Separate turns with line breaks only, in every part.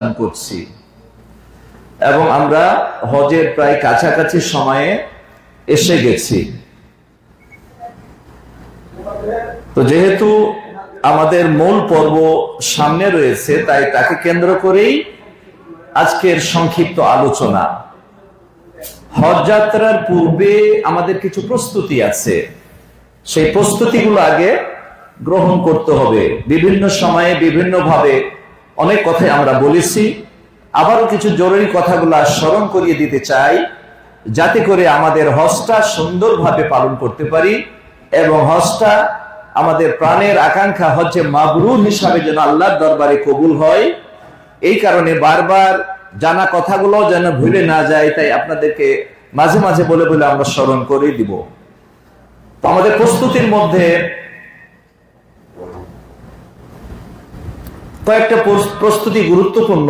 করছি এবং আমরা হজের প্রায় কাছাকাছি সময়ে এসে গেছি। তো যেহেতু আমাদের মূল পর্ব সামনে রয়েছে, তাই তাকে কেন্দ্র করেই আজকের সংক্ষিপ্ত আলোচনা। হজ যাত্রার পূর্বে আমাদের কিছু প্রস্তুতি আছে, সেই প্রস্তুতিগুলো আগে গ্রহণ করতে হবে। বিভিন্ন সময়ে বিভিন্ন ভাবে অনেক কথাই আমরা বলেছি, আবারও কিছু জরুরি কথাগুলো স্মরণ করিয়ে দিতে চাই, যাতে করে আমাদের হজটা সুন্দরভাবে পালন করতে পারি এবং হজটা আমাদের প্রাণের আকাঙ্ক্ষা হজ্জে মাবরুর হিসাবে যেন আল্লাহর দরবারে কবুল হয়। এই কারণে বারবার জানা কথাগুলো যেন ভুলে না যায়, তাই আপনাদেরকে মাঝে মাঝে বলে বলে আমরা স্মরণ করে দিব। তো আমাদের প্রস্তুতির মধ্যে কয়েকটা প্রস্তুতি গুরুত্বপূর্ণ,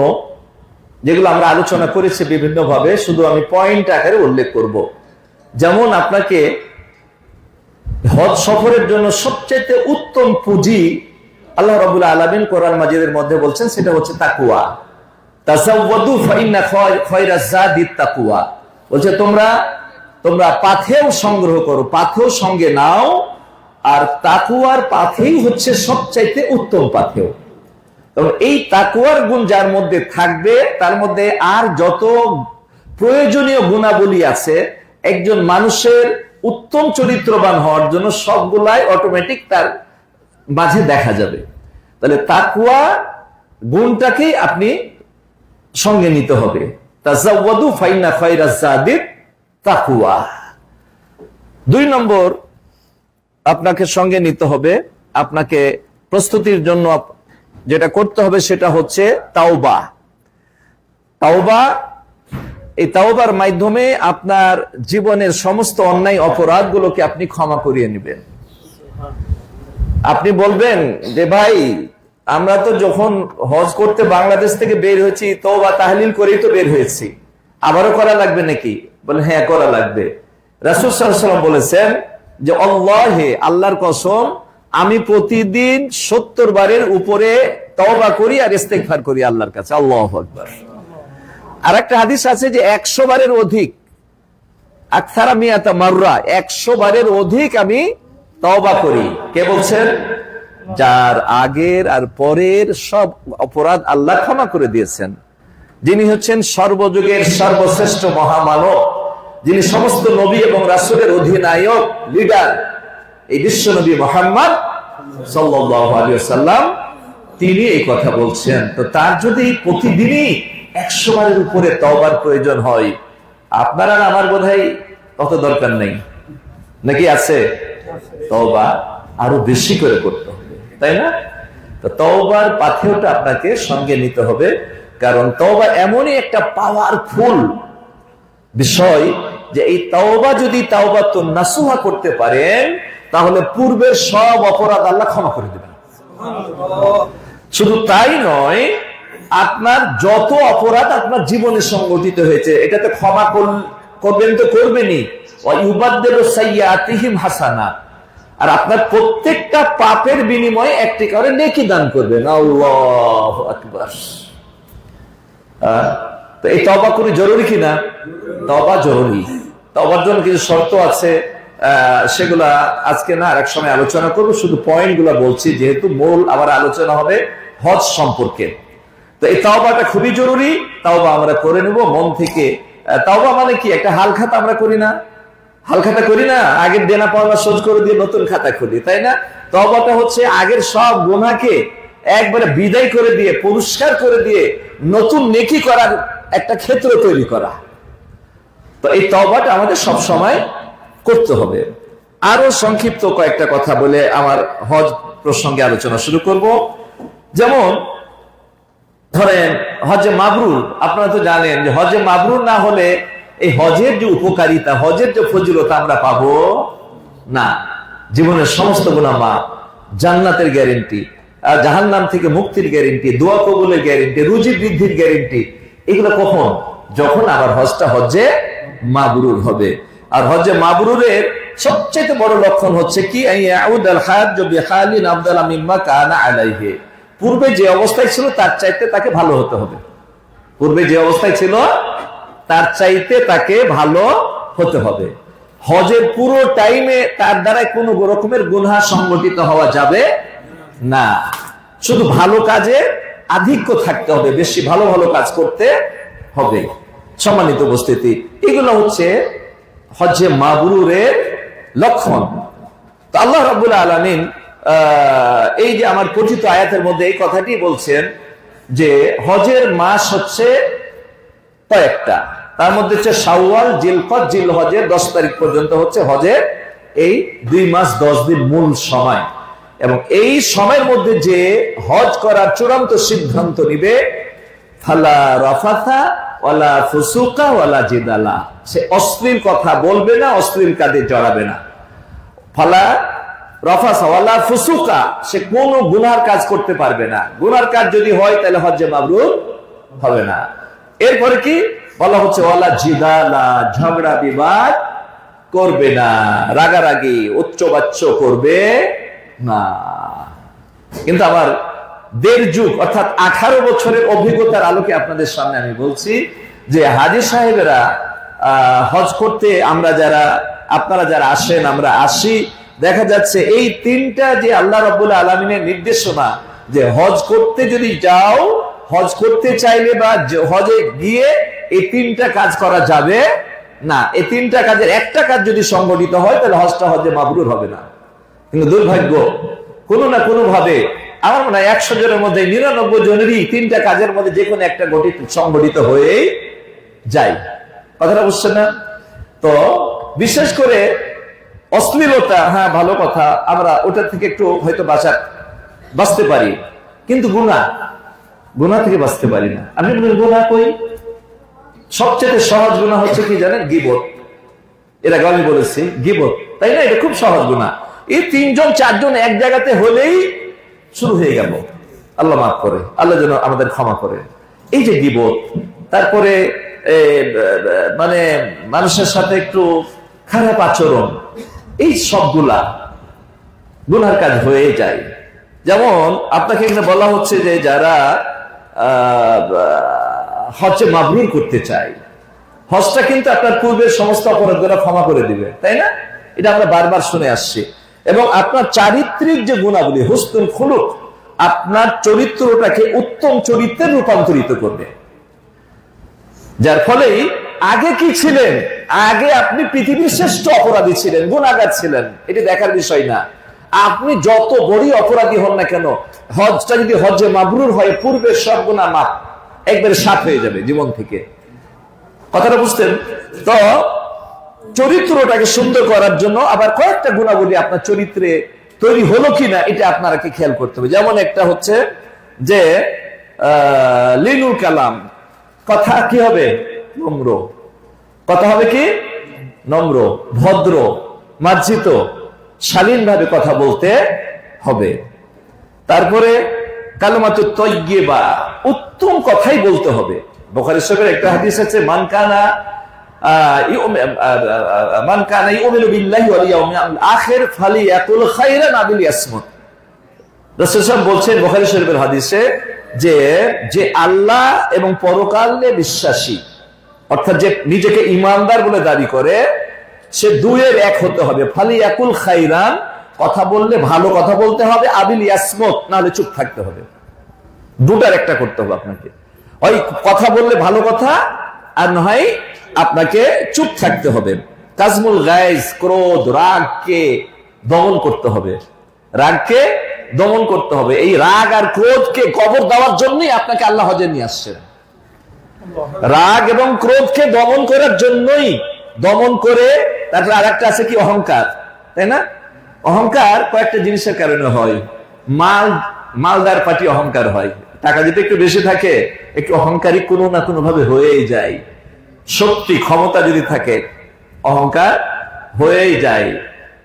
যেগুলো আমরা আলোচনা করেছি বিভিন্ন ভাবে, শুধু আমি পয়েন্ট আকারে উল্লেখ করব। যেমন আপনাকে হজ সফরের জন্য সবচেয়ে উত্তম পুঁজি আল্লাহ রাব্বুল আলামিন কোরআন মাজিদের মধ্যে বলছেন, সেটা হচ্ছে তাকওয়া। তাযাওয়াদু ফাইন্না খায়রাজ যাদিত তাকওয়া। বলছে তোমরা পাথেও সংগ্রহ করো, পাথেও সঙ্গে নাও, আর তাকওয়ার পাথেই হচ্ছে সবচাইতে উত্তম পাথেও। এই তাকওয়ার গুণ যার মধ্যে থাকবে, তার মধ্যে আর যত প্রয়োজনীয় গুণাবলী আছে একজন মানুষের উত্তম চরিত্রবান হওয়ার জন্য, সবগুলাই অটোমেটিক তার মাঝে দেখা যাবে। তাহলে তাকওয়া গুণটাকেই আপনি সঙ্গে নিতে হবে। তাযাওয়াদু ফাইন্না খায়রাজ যাদিত তাকওয়া। 2 নম্বর আপনাকে সঙ্গে নিতে হবে, আপনাকে প্রস্তুতির জন্য যেটা করতে হবে সেটা হচ্ছে তাওবা। তাওবা, এই তাওবার মাধ্যমে আপনার জীবনের সমস্ত অন্যায় অপরাধগুলোকে আপনি ক্ষমা করিয়ে নেবেন। আপনি বলবেন যে ভাই, আমরা তো যখন হজ করতে বাংলাদেশ থেকে বের হয়েছি, তওবা তাহলিল করেই তো বের হয়েছি, আবারও করা লাগবে নাকি? বলে হ্যাঁ, করা লাগবে। রাসূল সাল্লাল্লাহু আলাইহি ওয়াসাল্লাম বলেছেন যে আল্লাহে, আল্লাহর কসম, আমি প্রতিদিন 70 বারের উপরে তওবা করি আর ইস্তেগফার করি আল্লাহর কাছে। আল্লাহু আকবার। আর একটা হাদিস আছে যে 100 বারের অধিক, আকসারা মিয়াতা মাররা, 100 বারের অধিক আমি তওবা করি। কে বলছেন? যার আগের আর পরের সব অপরাধ আল্লাহ ক্ষমা করে দিয়েছেন, যিনি হচ্ছেন সর্বযুগের সর্বশ্রেষ্ঠ মহামানব, যিনি সমস্ত নবী এবং রাসূলের অধিনায়ক, লিডার, এই বিশ্ব নবী মুহাম্মদ সাল্লাল্লাহু আলাইহি ওয়াসাল্লাম, তিনি এই কথা বলছেন। তো তার যদি প্রতিদিনই 100 বারের উপরে তওবার প্রয়োজন হয়, আপনার আর আমার বোধহয় কত দরকার নেই, নাকি আছে? তওবা আরো বেশি করে করতে হবে, তাই না? তো তওবার পাথেয়টা আপনাকে সঙ্গে নিতে হবে, কারণ তওবা এমনই একটা পাওয়ারফুল বিষয় যে এই তওবা যদি তাওবাতুন নাসুহা করতে পারেন, তাহলে পূর্বের সব অপরাধ আল্লাহ ক্ষমা করে দেবেন। শুধু তাই নয়, আপনার যত অপরাধ আপনার জীবনে সংঘটিত হয়েছে, এটাতে ক্ষমা করবেন তো করবেনই, ওয়া ইউবাদদিলু সাইয়্যাতিহিম হাসানাত, আর আপনার প্রত্যেকটা পাপের বিনিময়ে একটি করে নেকি দান করবেন। আল্লাহু আকবার। তো এই তওবা করা জরুরি কিনা? তওবা জরুরি। তওবার জন্য কিছু শর্ত আছে, সেগুলা আজকে না, আরেক সময় আলোচনা করব। শুধু পয়েন্ট গুলা বলছি, যেহেতু মূল আবার আলোচনা হবে হজ সম্পর্কে। তো এই তাওবাটা খুবই জরুরি। তাওবা আমরা করে নেব মন থেকে। তাওবা মানে কি? একটা হাল খাতা আমরা করি না, হাল খাতা করি না, আগের দেনা পাওনা শোধ করে দিয়ে নতুন খাতা খুলি, তাই না? তাওবাটা হচ্ছে আগের সব গুনাহকে একবারে বিদায় করে দিয়ে, পরিষ্কার করে দিয়ে নতুন নেকি করার একটা ক্ষেত্র তৈরি করা। তো এই তাওবাটা আমাদের সব সময় করতে হবে। আরো সংক্ষিপ্ত কয়েকটা কথা বলে আমার হজ প্রসঙ্গে আলোচনা শুরু করব। যেমন ধরেন হজে মাবরুর, আপনারা তো জানেন যে হজে মাবরুর না হলে এই হজের যে উপকারিতা, হজের যে ফজিলত আমরা পাবো না। জীবনের সমস্ত গুনাহ মাফ, জান্নাতের গ্যারেন্টি, জাহান্নাম থেকে মুক্তির গ্যারেন্টি, দোয়া কবুলের গ্যারেন্টি, রুজি বৃদ্ধির গ্যারেন্টি, এগুলো কখন? যখন আবার হজটা হজে মাবরুর হবে। আর হজে মাবরুরের সবচেয়ে বড় লক্ষণ হচ্ছে কি? আইয়াউদাল হাজ্জ বিহালিন আফদালা মিম্মা কানা আলাইহি, পূর্বে যে অবস্থায় ছিল তার চাইতে তাকে ভালো হতে হবে। পূর্বে যে অবস্থায় ছিল তার চাইতে তাকে ভালো হতে হবে। হজের পুরো টাইমে তার দ্বারা কোনো রকমের গুনাহ সংগঠিত হওয়া যাবে না। শুধু ভালো কাজে আধিক্য থাকতে হবে, বেশি ভালো ভালো কাজ করতে হবে। সম্মানিত উপস্থিতি, এগুলো হচ্ছে হজ্জে মাবরুরের লক্ষণ। তো আল্লাহ রাব্বুল আলামিন এই যে আমার পঠিত আয়াতের মধ্যে এই কথাটি বলছেন যে হজের মাস হচ্ছে কয়েকটা, তার মধ্যে হচ্ছে শাওয়াল, জিলকদ, জিলহজের 10 তারিখ পর্যন্ত হচ্ছে হজের এই 2 মাস 10 দিন মূল সময়। এবং এই সময়ের মধ্যে যে হজ করার চূড়ান্ত সিদ্ধান্ত নিবে, ফালা রাফাথা ওয়ালা ফুসুকা ওয়ালা জিদালা, সে অশ্লীল কথা বলবে না, অশ্লীল কাজে জড়াবে না। ফালা রাফাথা ওয়ালা ফুসুকা, সে কোনো গুনার কাজ করতে পারবে না। গুনার কাজ যদি হয় তাহলে হজ্জে মাবরুর হবে না। এরপরে কি বলা হচ্ছে? ওয়ালা জিদালা, ঝগড়া বিবাদ করবে না, রাগারাগি উচ্চবাচ্য করবে না। কিন্তু আমার 1.5 যুগ অর্থাৎ 18 বছরের অভিজ্ঞতার আলোকে আপনাদের সামনে আমি বলছি যে হাজী সাহেবেরা হজ করতে আমরা যারা, আপনারা যারা আসেন, আমরা আসি, দেখা যাচ্ছে এই 3টা যে আল্লাহ রাব্বুল আলামিনের নির্দেশনা, যে হজ করতে যদি যাও, হজ করতে চাইলে বা হজে গিয়ে এই 3টা কাজ করা যাবে না। এই 3টা কাজের একটা কাজ যদি সংগঠিত হয় তাহলে হজটা হজ্জে মাবরুর হবে না। কিন্তু দুর্ভাগ্য, কোনো না কোনো ভাবে আমার মনে হয় 100 জনের মধ্যে 99 জনেরই 3টা কাজের মধ্যে যে কোনো একটা সংগঠিত হয়েই যায়। কথাটা বুঝছেন না? তো বিশেষ করে অশ্লীলতা, হ্যাঁ ভালো কথা, আমরা ওটা থেকে একটু হয়তো বাঁচতে পারি, কিন্তু গুনাহ থেকে বাঁচতে পারি না। আপনি বলেন গুনাহ কই? সবচেয়ে সহজ গুনাহ হচ্ছে কি জানেন? গীবত। এর আগে আমি বলেছি গীবত, তাই না? এটা খুব সহজ গুনাহ। এই 3জন 4জন এক জায়গাতে হলেই শুরু হয়ে গেল। আল্লাহ মাফ করে, আল্লাহ যেন আমাদের ক্ষমা করে। এই যে গীবত, তারপরে মানে মানুষের সাথে একটু খারাপ আচরণ, এই সবগুলা গুনার কাজ হয়ে যায়। যেমন আপনাকে এখানে বলা হচ্ছে যে যারা হজ্জে মাবরুর করতে চায়, হজটা কিন্তু আপনার পূর্বের সমস্ত অপরাধগুলো ক্ষমা করে দিবে, তাই না? এটা আমরা বারবার শুনে আসছি। এবং আপনার চারিত্রিক যে গুণাবলী, হুসনুল খুলুক, আপনার চরিত্রটাকে উত্তম চরিত্রে রূপান্তরিত করবে। যার ফলে আগে কি ছিলেন? আগে আপনি পৃথিবীর শ্রেষ্ঠ অপরাধী ছিলেন, গুনাহগার ছিলেন, এটি দেখার বিষয় না। আপনি যত বড়ই অপরাধী হন না কেন, হজটা যদি হজ্জে মাবরুর হয়, পূর্বের সব গুনাহ মাফ, একবারে সাফ হয়ে যাবে জীবন থেকে। কথাটা বুঝতেন তো? চরিত্রটাকে সুন্দর করার জন্য আবার কয়েকটা গুণাবলী আপনার চরিত্রে তৈরি হলো কিনা এটা আপনাকে খেয়াল করতে হবে। যেমন একটা হচ্ছে যে লিনুল কালাম, কথা কি হবে? নম্র। কথা হবে কি? নম্র, ভদ্র, মার্জিত, শালীন ভাবে কথা বলতে হবে। তারপরে কালিমাতুত তাইয়্যিবা, উত্তম কথাই বলতে হবে। বুখারী শরীফের একটা হাদিস আছে, মান কানা ইউমিনু বিল্লাহি ওয়াল ইয়াউমিল আখির ফালিয়াকুল খায়রান আও লিয়াসমুত। রাসূল সাল্লাল্লাহু আলাইহি ওয়াসাল্লাম বলছেন বুখারী শরীফের হাদিসে যে আল্লাহ এবং পরকালে বিশ্বাসী, অর্থাৎ যে নিজেকে ঈমানদার বলে দাবি করে, সে দুইয়ের এক হতে হবে। ফালিয়াকুল খায়রান, কথা বললে ভালো কথা বলতে হবে, আবিল ইয়াসমুত, না হলে চুপ থাকতে হবে। দুটার একটা করতে হবে আপনাকে। ওই কথা বললে ভালো কথা, আর নয় আপনাকে চুপ থাকতে হবে। কাজমুল গায়জ, ক্রোধ, রাগকে দমন করতে হবে। রাগকে দমন করতে হবে। এই রাগ আর ক্রোধকে কবর দেওয়ার জন্যই আপনাকে আল্লাহ হজে নিয়ে আসছেন। রাগ এবং ক্রোধকে দমন করার জন্যই, দমন করে তারপরে আর একটা আছে কি? অহংকার, তাই না? অহংকার কয়েকটা জিনিসের কারণে হয়। মালদার পাটি অহংকার হয়, টাকা যদি একটু বেশি থাকে একটু অহংকারী কোনো না কোনো ভাবে হয়েই যায়। শক্তি, ক্ষমতা যদি থাকে অহংকার হয়েই যায়।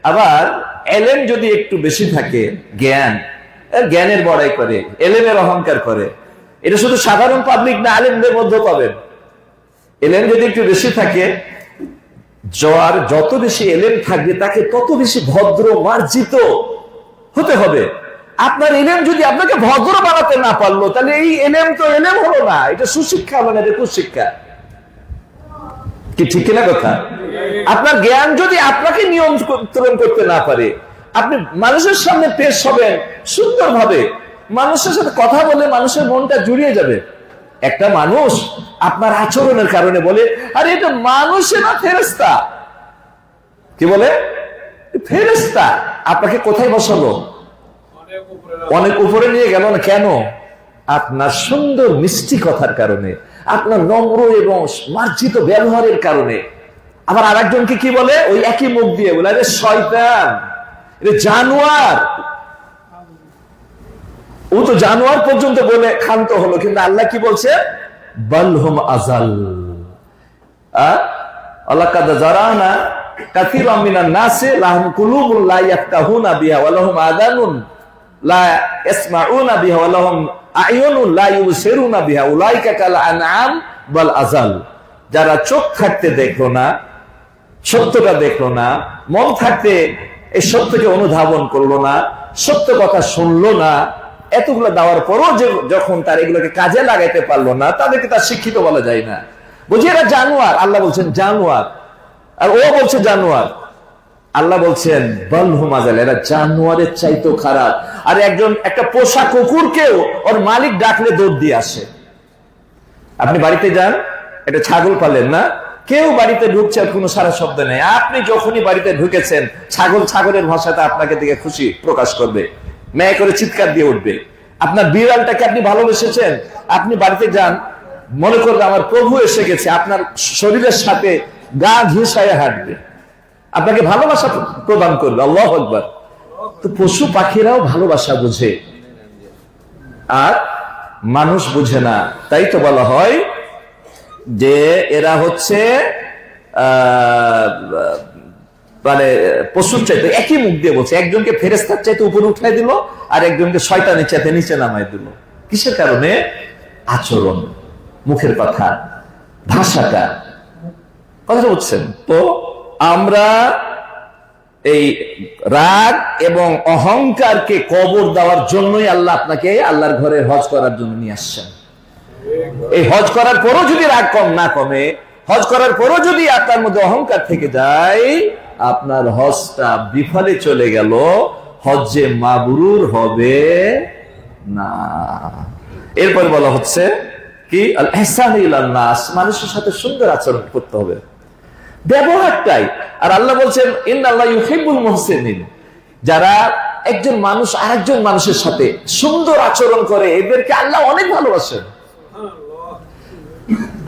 আবার এলেম যদি একটু বেশি থাকে, জ্ঞানের বড়াই করে, এলেমের অহংকার করে। এটা শুধু সাধারণ পাবলিক না, আলেমদের মধ্যে পাবেন। এলেম যদি একটু বেশি থাকে, যত বেশি এলেম থাকবে তাকে তত বেশি ভদ্র, মার্জিত হতে হবে। আপনার ইলম যদি আপনাকে ভদ্র বানাতে না পারলো, তাহলে এই ইলম তো ইলম হলো না, এটা সুশিক্ষা হলো না, এটা কুশিক্ষা। কি ঠিক কিনা কথা? আপনার জ্ঞান যদি আপনাকে নিয়ন্ত্রণ করতে না পারে, আপনি মানুষের সামনে পেশ হবেন সুন্দরভাবে, মানুষের সাথে কথা বলে মানুষের মনটা জুড়িয়ে যাবে। একটা মানুষ আপনার আচরণের কারণে বলে, আরে এটা মানুষে না ফেরেশতা। কি বলে? ফেরেশতা। আপনাকে কোথায় বসালো? অনেক উপরে নিয়ে গেল না। কেন? আপনার সুন্দর মিষ্টি কথার কারণে, আপনার নম্র এবং মার্জিত ব্যবহারের কারণে। আবার আরেকজনকে কি বলে? ওই একই মুখ দিয়ে বলে, আরে শয়তান, এটা জানোয়ার। ও তো জানোয়ার পর্যন্ত বলে ক্ষান্ত হলো, কিন্তু আল্লাহ কি বলছে? বালহুম আজাল। আলাকাদ জারানা কাসীরাম মিনান নাসি লাহুম কুলুবুন লা ইয়াফকাহুনা বিহা ওয়া লাহুম আযানুন লা ইয়াসমাউনা বিহা ওয়া লাহুম আ'য়ুনুন লা ইউবসিরুনা বিহা উলাইকা কাল আনআম বাল আযাল। যারা চোখ থাকতে দেখলো না, সত্যটা দেখলো না, মন থাকতে এই সত্যকে অনুধাবন করলো না, সত্য কথা শুনলো না, এতগুলো দেওয়ার পরও যখন তার এগুলোকে কাজে লাগাইতে পারলো না, তাদেরকে তার শিক্ষিত বলা যায় না। বুঝি এরা জানোয়ার। আল্লাহ বলছেন জানোয়ার, আর ও বলছে জানোয়ার। আল্লাহ বলছেন বালহুম আযাল, এরা জানোয়ারের চাইতেও খারাপ। আর একটা পোষা কুকুরকেও ওর মালিক ডাকলে দৌড় দিয়ে আসে। আপনি বাড়িতে যান, একটা ছাগল পালেন না, কেউ বাড়িতে ঢুকছে আর কোনো সারা শব্দ নেই, আপনি যখনই বাড়িতে ঢুকেছেন, ছাগলের ভাষাতে আপনাকে দেখে খুশি প্রকাশ করবে, মেয়ে করে চিৎকার দিয়ে উঠবে। আপনার বিড়ালটাকে আপনি ভালোবেসেছেন, আপনি বাড়িতে যান, মনে করবে আমার প্রভু এসে গেছে, আপনার শরীরের সাথে গা ঘেঁষায় হাঁটবে, আপনাকে ভালোবাসা প্রদান করবে। আল্লাহু আকবার। তো পশু পাখিরাও ভালোবাসা বুঝে, আর মানুষ বুঝে না। তাই তো বলা হয় যে এরা হচ্ছে মানে পশুর চাইতে, একই মুখ দিয়ে বলছে, একজনকে ফেরেশতার চাইতে উপরে উঠাই দিল, আর একজনকে শয়তানের চাইতে নিচে নামাই দিল। কিসের কারণে? আচরণ, মুখের কথা, ভাষাটা। কথা বুঝছেন তো? আমরা এই রাগ এবং অহংকারকে কবর দেওয়ার জন্যই আল্লাহ আপনাকে আল্লাহর ঘরে হজ করার জন্য নিয়ে আসছেন। এই হজ করার পরও যদি রাগ কম না কমে, হজ করার পরও যদি আপনার মধ্যে অহংকার থেকে যায়, আপনার হজটা বিফলে চলে গেল, হজ্জে মাবরুর হবে না। এরপর বলা হচ্ছে কি? আল ইহসান ইলান নাস, মানুষের সাথে সুন্দর আচরণ করতে হবে, ব্যবহারটাই। আর আল্লাহ বলছেন ইন্নাল্লাহা ইউহিব্বুল মুহসিনিন, যারা একজন মানুষ আরেকজন মানুষের সাথে সুন্দর আচরণ করে, এদেরকে আল্লাহ অনেক ভালোবাসেন।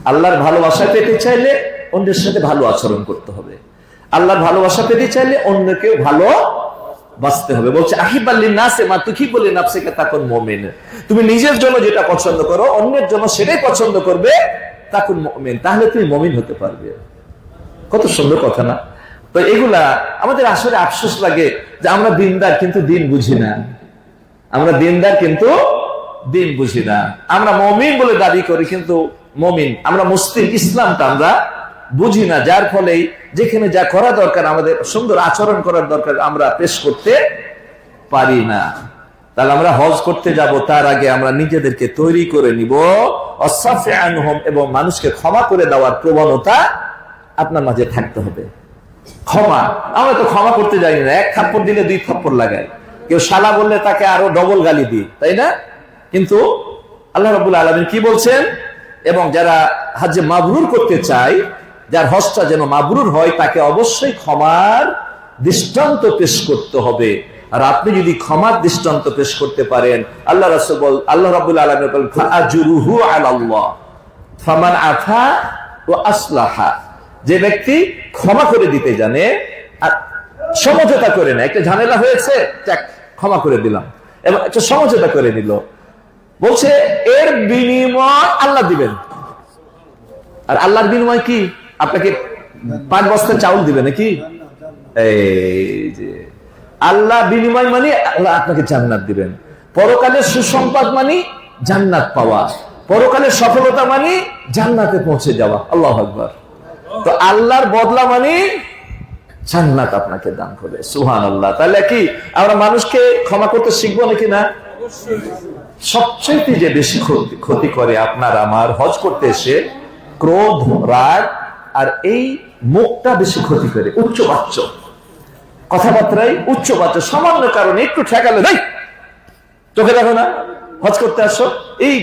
আল্লাহর ভালোবাসা পেতে চাইলে অন্যের সাথে ভালো আচরণ করতে হবে, আল্লাহর ভালোবাসা পেতে চাইলে অন্যকেও ভালো বাঁচতে হবে। বলছে আহিবাল্লিন নাসে মা তুহিব্বু লিনাফসিকা তাকুন মুমিন, তুমি নিজের জন্য যেটা পছন্দ করো, অন্যের জন্য সেটাই পছন্দ করবে, তাকুন মুমিন, তাহলে তুমি মুমিন হতে পারবে। কত সুন্দর কথা না? তো এগুলা আমাদের আসলে আফসোস লাগে যে আমরা দিনদার কিন্তু দিন বুঝি না, আমরা দিনদার কিন্তু দিন বুঝি না। আমরা মুমিন বলে দাবি করি, কিন্তু মুমিন, আমরা মুসলিম, ইসলামটা আমরা বুঝি না, যার ফলে যেখানে যা করা দরকার, আমাদের সুন্দর আচরণ করার দরকার, আমরা পেশ করতে পারি না। তাহলে আমরা হজ করতে যাব, তার আগে আমরা নিজেদেরকে তৈরি করে নিব, অসাফে আনহুম, এবং মানুষকে ক্ষমা করে দেওয়ার প্রবণতা আপনার মাঝে থাকতে হবে। ক্ষমা, আমরা তো ক্ষমা করতে জানি না, এক থাপ্পড় দিলে 2 থাপ্পড় লাগাই, কেউ শালা বললে তাকে আরো ডবল গালি দিই, তাই না? কিন্তু আল্লাহ রাব্বুল আলামিন কি বলছেন? এবং যারা হজ্জে মাবরুর করতে চায়, যার হজটা যেন মাবরুর হয়, তাকে অবশ্যই ক্ষমার দৃষ্টান্ত পেশ করতে হবে। আর আপনি যদি ক্ষমার দৃষ্টান্ত পেশ করতে পারেন, আল্লাহ রাব্বুল আলামিন বলেন ফাআজরুহু আলাল্লাহ ফামান আফা ওয়া আসলাহা, যে ব্যক্তি ক্ষমা করে দিতে জানে আর সমঝোতা করে না, একটা ঝামেলা হয়েছে, ক্ষমা করে দিলাম, এবং একটা সমঝোতা করে নিল, বলছে এর বিনিময় আল্লাহ দিবেন। আর আল্লাহর বিনিময় কি? আপনাকে 5 বস্তা চাউল দিবে নাকি? এই যে আল্লাহ বিনিময় মানে আল্লাহ আপনাকে জান্নাত দিবেন, পরকালের সুসম্পদ মানে জান্নাত পাওয়া, পরকালের সফলতা মানে জান্নাতে পৌঁছে যাওয়া। আল্লাহু আকবার। তো আল্লাহর বদলা মানে জান্নাত আপনাকে দান করবে। সুবহানাল্লাহ। তাহলে কি আমরা মানুষকে ক্ষমা করতে শিখবো নাকি না? সবচেয়ে যে বেশি ক্ষতি করে আপনার আমার হজ করতে এসে ক্রোধ, রাগ, আর এই মুখটা বেশি ক্ষতি করে। উচ্চবাচ্য কথাবার্তায়, উচ্চবাচ্য, সামান্য কারণে একটু ঠেকালে নাই, চোখে দেখো না হজ করতে আসো, এই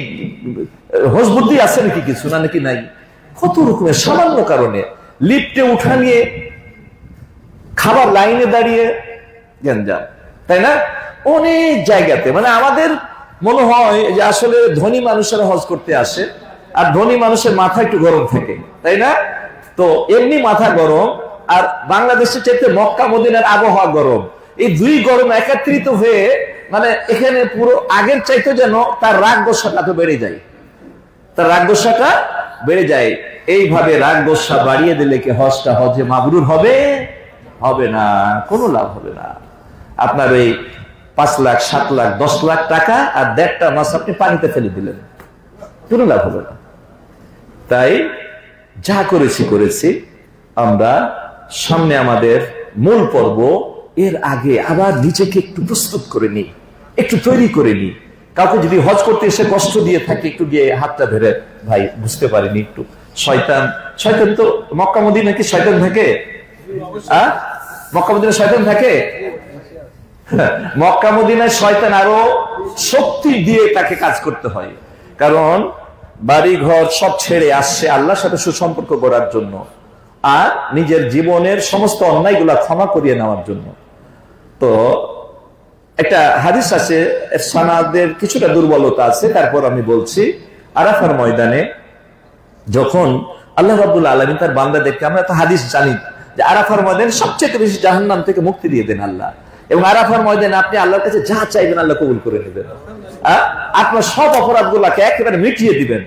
হজ বুদ্ধি আছে নাকি কিছু না, নাকি নাই? কত রকমের সামান্য কারণে লিফটে উঠা নিয়ে, খাবার লাইনে দাঁড়িয়ে গেঞ্জাম, তাই না? অনেক জায়গাতে মানে আমাদের মনে হয় যে আসলে ধনী মানুষেরা হজ করতে আসে, আর ধনী মানুষের মাথা একটু গরম থাকে, তাই না? তো এমনি মাথা গরম, আর বাংলাদেশের চাইতে মক্কা মদিনার আবহাওয়া গরম, এই দুই গরম একত্রিত হয়ে মানে এখানে পুরো আগের চাইতে যেন তার রাগ গোসাটা তো বেড়ে যায়, তার রাগ গোসাটা বেড়ে যায়। এইভাবে রাগ গোসা বাড়িয়ে দিলে কি হজটা হজে মাবরুর হবে? হবে না, কোনো লাভ হবে না। আপনার ওই 5 লাখ 7 লাখ 10 লাখ টাকা আর 1.5 মাস আপনি পানিতে ফেলে দিলেন, কোনো লাভ হবে না। তাই যা করেছি আমরা, সামনে আমাদের মূল পর্ব, এর আগে আবার নিজেকে একটু প্রস্তুত করে নিই, একটু তৈরি করে নিই। কাউকে যদি হজ করতে এসে কষ্ট দিয়ে থাকে, একটু গিয়ে হাতটা ধরে, ভাই বুঝতে পারিনি, একটু শয়তান তো মক্কা মদিনা কি শয়তান থাকে? মক্কা মদিনায় শয়তান থাকে? মক্কা মদিনায় শয়তান আরো শক্তি দিয়ে তাকে কাজ করতে হয়, কারণ বাড়ি ঘর সব ছেড়ে আসছে আল্লাহর সাথে সুসম্পর্ক করার জন্য, আর নিজের জীবনের সমস্ত অন্যায়গুলা ক্ষমা করিয়ে নেওয়ার জন্য। তো একটা হাদিস আছে, সানাদের কিছুটা দুর্বলতা আছে, তারপর আমি বলছি। আরাফার ময়দানে যখন আল্লাহ রাব্বুল আলামিন তার বান্দাদেরকে, আমরা তো হাদিস জানি যে আরাফার ময়দানে সবচেয়ে বেশি জাহান্নাম থেকে মুক্তি দিয়ে দেন আল্লাহ, এবং আরাফার ময়দানে আপনি আল্লাহর কাছে যা চাইবেন আল্লাহ কবুল করে নেবেন, আপনার সব অপরাধ গুলাকে একেবারে মিটিয়ে দিবেন।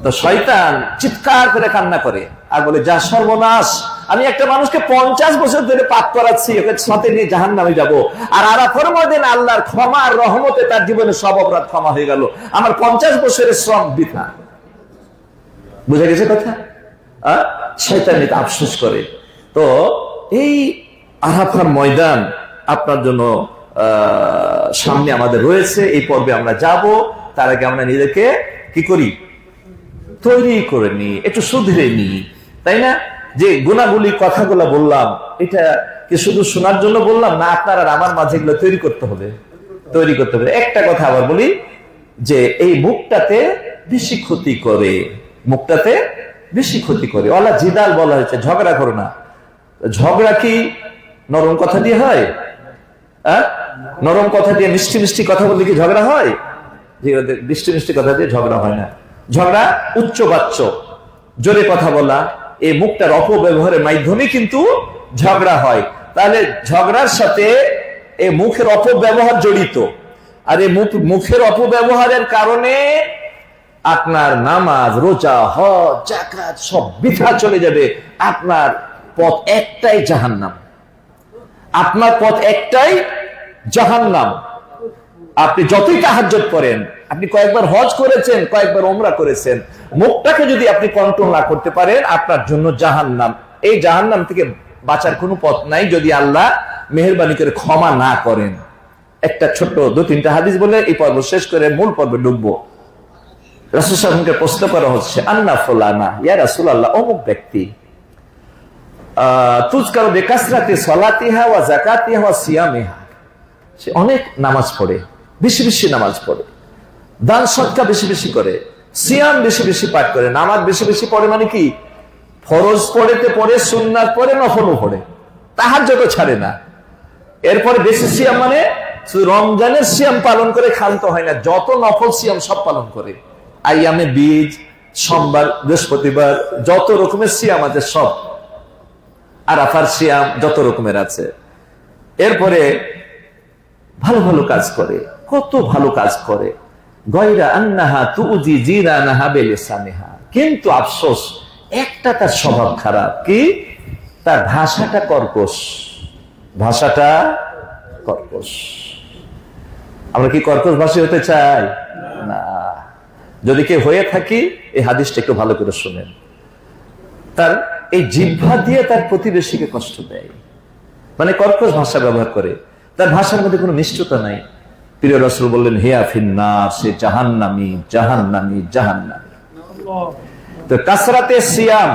তো শয়তান চিৎকার করে কান্না করে আর বলে, যা সর্বনাশ, আমি একটা মানুষকে 50 বছর ধরে পাপ করাচ্ছি, ওকে সাথে নিয়ে জাহান্নামে যাব, আর আরাফার ময়দানে আল্লাহর ক্ষমা আর রহমতে তার জীবনের সব অপরাধ ক্ষমা হয়ে গেল, আমার 50 বছরের শ্রম বৃথা। বুঝা গেছে কথা? শয়তান এটা আফসোস করে। তো এই আরাফার ময়দান আপনার জন্য সামনে আমাদের রয়েছে, এই পর্বে আমরা যাব। তার আগে আমরা নিজেকে কি করি? তৈরি করে নি, একটু শুধরে নি, তাই না? যে গুণাগুলি কথাগুলো বললাম, এটা কি শুধু শোনার জন্য বললাম না? আপনার আর আমার মাঝে এগুলো তৈরি করতে হবে। একটা কথা আবার বলি, যে এই মুখটাতে বেশি ক্ষতি করে, মুখটাতে বেশি ক্ষতি করে। ওলা জিদাল বলা হয়েছে, ঝগড়া করো না। ঝগড়া কি নরম কথা দিয়ে হয়? নরম কথা দিয়ে, মিষ্টি মিষ্টি কথা বললে কি ঝগড়া হয়? মিষ্টি মিষ্টি কথা দিয়ে ঝগড়া হয় না। ঝগড়া উচ্চবাচ্য, জোরে কথা বলা, এই মুখটার অপব্যবহারের মাধ্যমে কিন্তু ঝগড়া হয়। তাহলে ঝগড়ার সাথে এই মুখের অপব্যবহার জড়িত, আর এই মুখের অপব্যবহারের কারণে আপনার নামাজ, রোজা, হজ, যাকাত সব বৃথা চলে যাবে। আপনার পথ একটাই জাহান্নাম, আপনার পথ একটাই জাহান্নাম। আপনি যতই তাহাজ্জুদ করেন, আপনি কয়েকবার হজ করেছেন, কয়েকবার ওমরা করেছেন, মুখটাকে যদি আপনি কন্ট্রোল না করতে পারেন, আপনার জন্য জাহান্নাম। এই জাহান্নাম থেকে বাঁচার কোনো পথ নাই যদি আল্লাহ মেহেরবানি করে ক্ষমা না করেন। একটা ছোট্ট 2-3টা হাদিস বলে এই পর্ব শেষ করে মূল পর্বে ঢুকবো। রাসূল সাল্লাল্লাহু আলাইহি ওয়াসাল্লামকে প্রশ্ন করা হচ্ছে, আন্না ফুলানা, ইয়া রাসূলুল্লাহ, অমুক ব্যক্তি তুজকারু বিকাসরাতি সালাতিহা ওয়া যাকাতিহা ওয়া সিয়ামিহা, সে অনেক নামাজ পড়ে, বেশি বেশি নামাজ পড়ে, দান সদকা বেশি বেশি করে, সিয়াম বেশি বেশি পাঠ করে। নামাজ বেশি বেশি পড়ে মানে কি? ফরজ পড়েতে পড়ে, সুন্নাত পড়ে, নফলও পড়ে, তাহাজ্জুদও ছাড়ে না। এরপরে বেশি সিয়াম মানে রমজানের সিয়াম পালন করে ক্ষান্ত হয় না, যত নফল সিয়াম সব পালন করে। আইয়ামে বীজ, সোমবার, বৃহস্পতিবার, যত রকমের সিয়াম আছে সব, আরাফার সিয়াম যত রকমের আছে। এরপরে ভালো ভালো কাজ করে, কত ভালো কাজ করে। গয়রা আন্নাহা তুজি জিরানাহা বিলিসানিহা, কিন্তু আফসোস একটা, তার স্বভাব খারাপ। কি? তার ভাষাটা কর্কশ, ভাষাটা কর্কশ। আমরা কি কর্কশ ভাষী হতে চাই না? যদি কেউ হয়ে থাকি, এই হাদিসটা একটু ভালো করে শুনেন। তার এই জিহ্বা দিয়ে তার প্রতিবেশীকে কষ্ট দেয়, মানে কর্কশ ভাষা ব্যবহার করে, তার ভাষার মধ্যে কোনো নিষ্ঠতা নাই। প্রিয় রাসূল বললেন, হিয়া ফিন্নার, সে জাহান্নামী, জাহান্নামী, জাহান্নামী। তো কাসরাতে সিয়াম,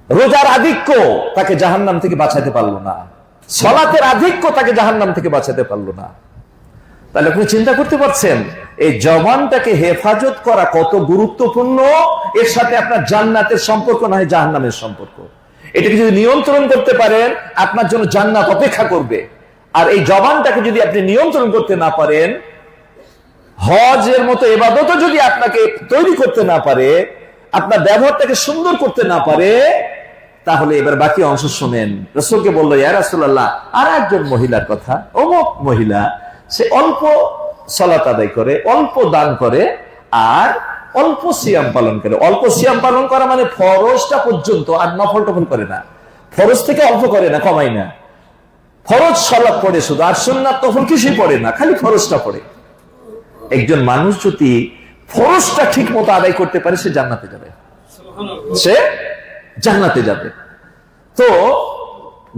রোজার আধিক্য তাকে জাহান্নাম থেকে বাঁচাতে পারলো না, সালাতের আধিক্য তাকে জাহান্নাম থেকে বাঁচাতে পারলো না। তাহলে আপনি চিন্তা করতে পারছেন এই জবানটাকে হেফাজত করা কত গুরুত্বপূর্ণ। এর সাথে আপনার জান্নাতের সম্পর্ক না হয় জাহান্নামের সম্পর্ক। এটাকে যদি নিয়ন্ত্রণ করতে পারেন, আপনার জন্য জান্নাত অপেক্ষা করবে। আর এই জবানটাকে যদি আপনি নিয়ন্ত্রণ করতে না পারেন, হজের মতো ইবাদতও যদি আপনাকে তৈরি করতে না পারে, আপনার ব্যবহারটাকে সুন্দর করতে না পারে, তাহলে এবার বাকি অংশ শুনেন। রাসূলকে বলল, ইয়া রাসূলুল্লাহ, আর একজন মহিলার কথা, অমুক মহিলা, সে অল্প সালাত আদায় করে, অল্প দান করে, আর অল্প সিয়াম পালন করে। অল্প সিয়াম পালন করা মানে ফরজটা পর্যন্ত, আর নফল টফল করে না। ফরজ থেকে অল্প করে না, কমাই না। ফরজ সালাত পড়ে শুধু, আর সুন্নাত নফল কিছুই পড়ে না, খালি ফরজটা পড়ে। একজন মানুষ যদি ফরজটা ঠিক মতো আদায় করতে পারে, সে জান্নাতে যাবে, সে জান্নাতে যাবে। তো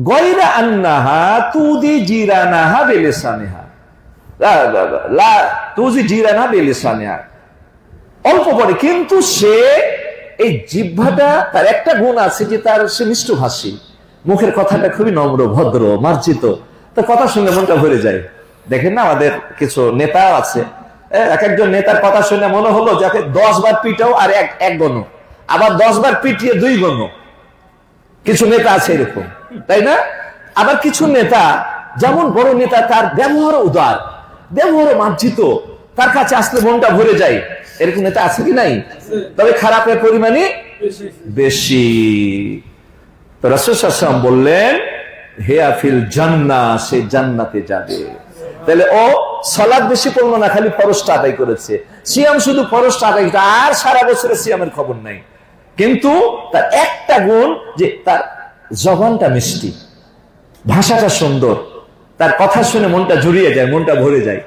গয়রা আন্নাহা তুদি জিরানাহা বিলিসানিহা, লা তুজি জিরানাহা বিলিসানিহা, অল্প পড়ে, কিন্তু সে এই জিহ্বাটা, তার একটা গুণ আছে যে তার সে মিষ্টভাষী, মুখের কথাটা খুবই নম্র, ভদ্র, মার্জিত। তার কথা শুনে মনটা ভরে যায়। দেখেন না, আমাদের কিছু নেতা আছে, এক একজন নেতার কথা শুনে মনে হলো যাকে 10 বার পিটাও আর এক গণ, আবার 10 বার পিটিয়ে 2 গণ। কিছু নেতা আছে এরকম, তাই না? আবার কিছু নেতা, যেমন বড় নেতা, তার ব্যবহার উদার, ব্যবহার মার্জিত, তার কাছে আসলে মনটা ভরে যায়। এরকম নেতা আছে কি নাই? তবে খারাপের পরিমাণই বেশি। তো রাসূল সাল্লাল্লাহু আলাইহি ওয়াসাল্লাম বললেন, হিয়া ফিল জান্নাহ, সে জান্নাতে যাবে। তাহলে ও সালাত বেশি পড়লো না, খালি ফরজটা আদায় করেছে। সিয়াম শুধু ফরজটা আদায় করেছে, আর সারা বছরে সিয়ামের খবর নাই। কিন্তু তার একটা গুণ, যে তার জবানটা মিষ্টি, ভাষাটা সুন্দর, তার কথা শুনে মনটা জুড়িয়ে যায়, মনটা ভরে যায়।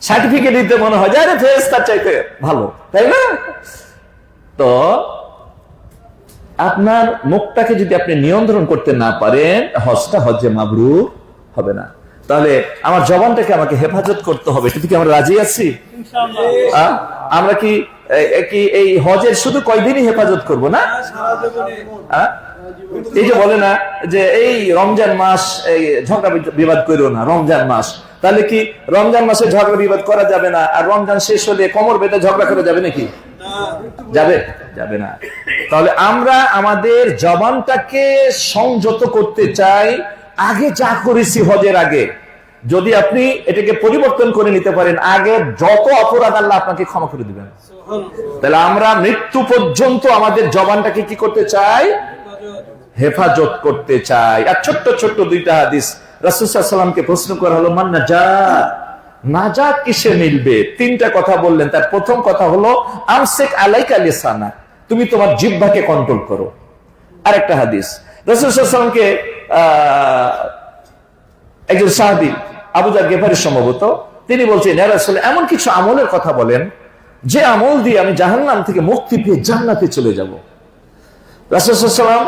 সার্টিফিকেট দিতে মনে হয় যে আরে ফেরেশতার চাইতে ভালো, তাই না? তো আপনার মুখটাকে যদি আপনি নিয়ন্ত্রণ করতে না পারেন, হজটা হজ্জে মাবরুর হবে না। তাহলে আমার জবানটাকে আমাকে হেফাজত করতে হবে। এটাতে কি আমরা রাজি আছি? ইনশাআল্লাহ। আমরা কি এই হজের শুধু কয়দিনই হেফাজত করব না? এই যে বলে না যে এই রমজান মাস, এই ঝগড়া বিবাদ করো না, রমজান মাস। তাহলে কি রমজান মাসে ঝগড়া বিবাদ করা যাবে না, আর রমজান শেষ হলে কোমর বেঁধে ঝগড়া করা যাবে নাকি? যাবে? যাবে না। তাহলে আমরা আমাদের জবানটাকে সংযত করতে চাই। আগে যা করেছি হজের আগে, যদি আপনি এটাকে পরিবর্তন করে নিতে পারেন, আগে যত অপরাধ আল্লাহ আপনাকে ক্ষমা করে দিবেন। তাহলে আমরা মৃত্যু পর্যন্ত আমাদের জবানটাকে কি করতে চাই? হেফাজত করতে চাই। আর ছোট্ট ছোট্ট 2টা হাদিস। রাসূল সাল্লাল্লাহু আলাইহি ওয়াসাল্লামকে প্রশ্ন করা হলো, মান নাজাত, নাজাত কিসে মিলবে? 3টা কথা বললেন। তার প্রথম কথা হলো, আমসিক আলাইকা লিসানা, তুমি তোমার জিহ্বাকে কন্ট্রোল করো। আরেকটা হাদিস, রাসূল সাল্লাল্লাহু আলাইহি ওয়াসাল্লামকে একজন সাহাবী, আবু যার গেফারি সম্ভবত, তিনি বলছেন, ইয়া রাসূল, এমন কিছু আমলের কথা বলেন যে আমল দিয়ে আমি জাহান্নাম থেকে মুক্তি পেয়ে জান্নাতে চলে যাব। রাসূল সাল্লাল্লাহু আলাইহি ওয়াসাল্লাম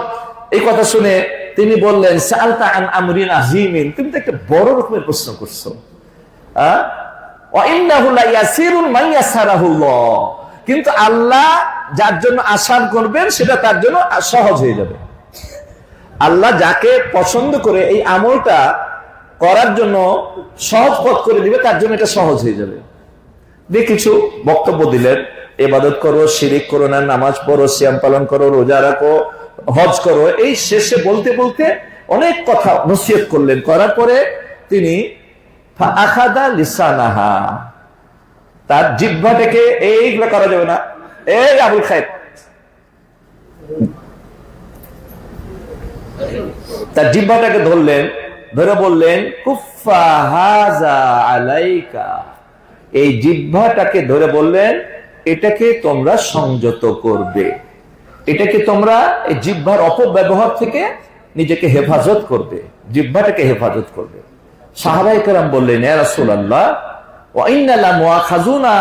এই কথা শুনে তিনি বললেন, সাআলতা আন আমরিন আযীমিন, তুমি তো একটা বড় রকমের প্রশ্ন করছো। ওয়া ইন্নাহু লা ইয়াসিরুন মান ইয়াসারাহুল্লাহ, কিন্তু আল্লাহ যার জন্য আসান করবেন সেটা তার জন্য সহজ হয়ে যাবে। আল্লাহ যাকে পছন্দ করে এই আমলটা করার জন্য সহজ পথ করে দিবে, তার জন্য এটা সহজ হয়ে যাবে। দিয়ে কিছু বক্তব্য দিলেন, ইবাদত করো, শিরিক করো না, নামাজ পড়ো, সিয়াম পালন করো, রোজা রাখো, হজ করো। এই শেষে বলতে বলতে অনেক কথা নসিহত করলেন। করার পরে তিনি ফাআখাযা লিসানাহা, তার জিহ্বাটাকে, এইগুলো করা যাবে না, এই আবুল খায়ের, তার জিহ্বাটাকে ধরলেন, ধরে বললেন, কুফফা হাযা আলাইকা, এই জিহ্বাটাকে ধরে বললেন, এটাকে তোমরা সংযত করবে, এটাকে তোমরা এই জিহ্বার অপব্যবহার থেকে নিজেকে হেফাজত করবে, জিহ্বাটাকে হেফাজত করবে। সাহাবায়ে কেরাম বললেন, ইয়া রাসূলুল্লাহ, ওয়া ইন্না লা মুআখাযুনা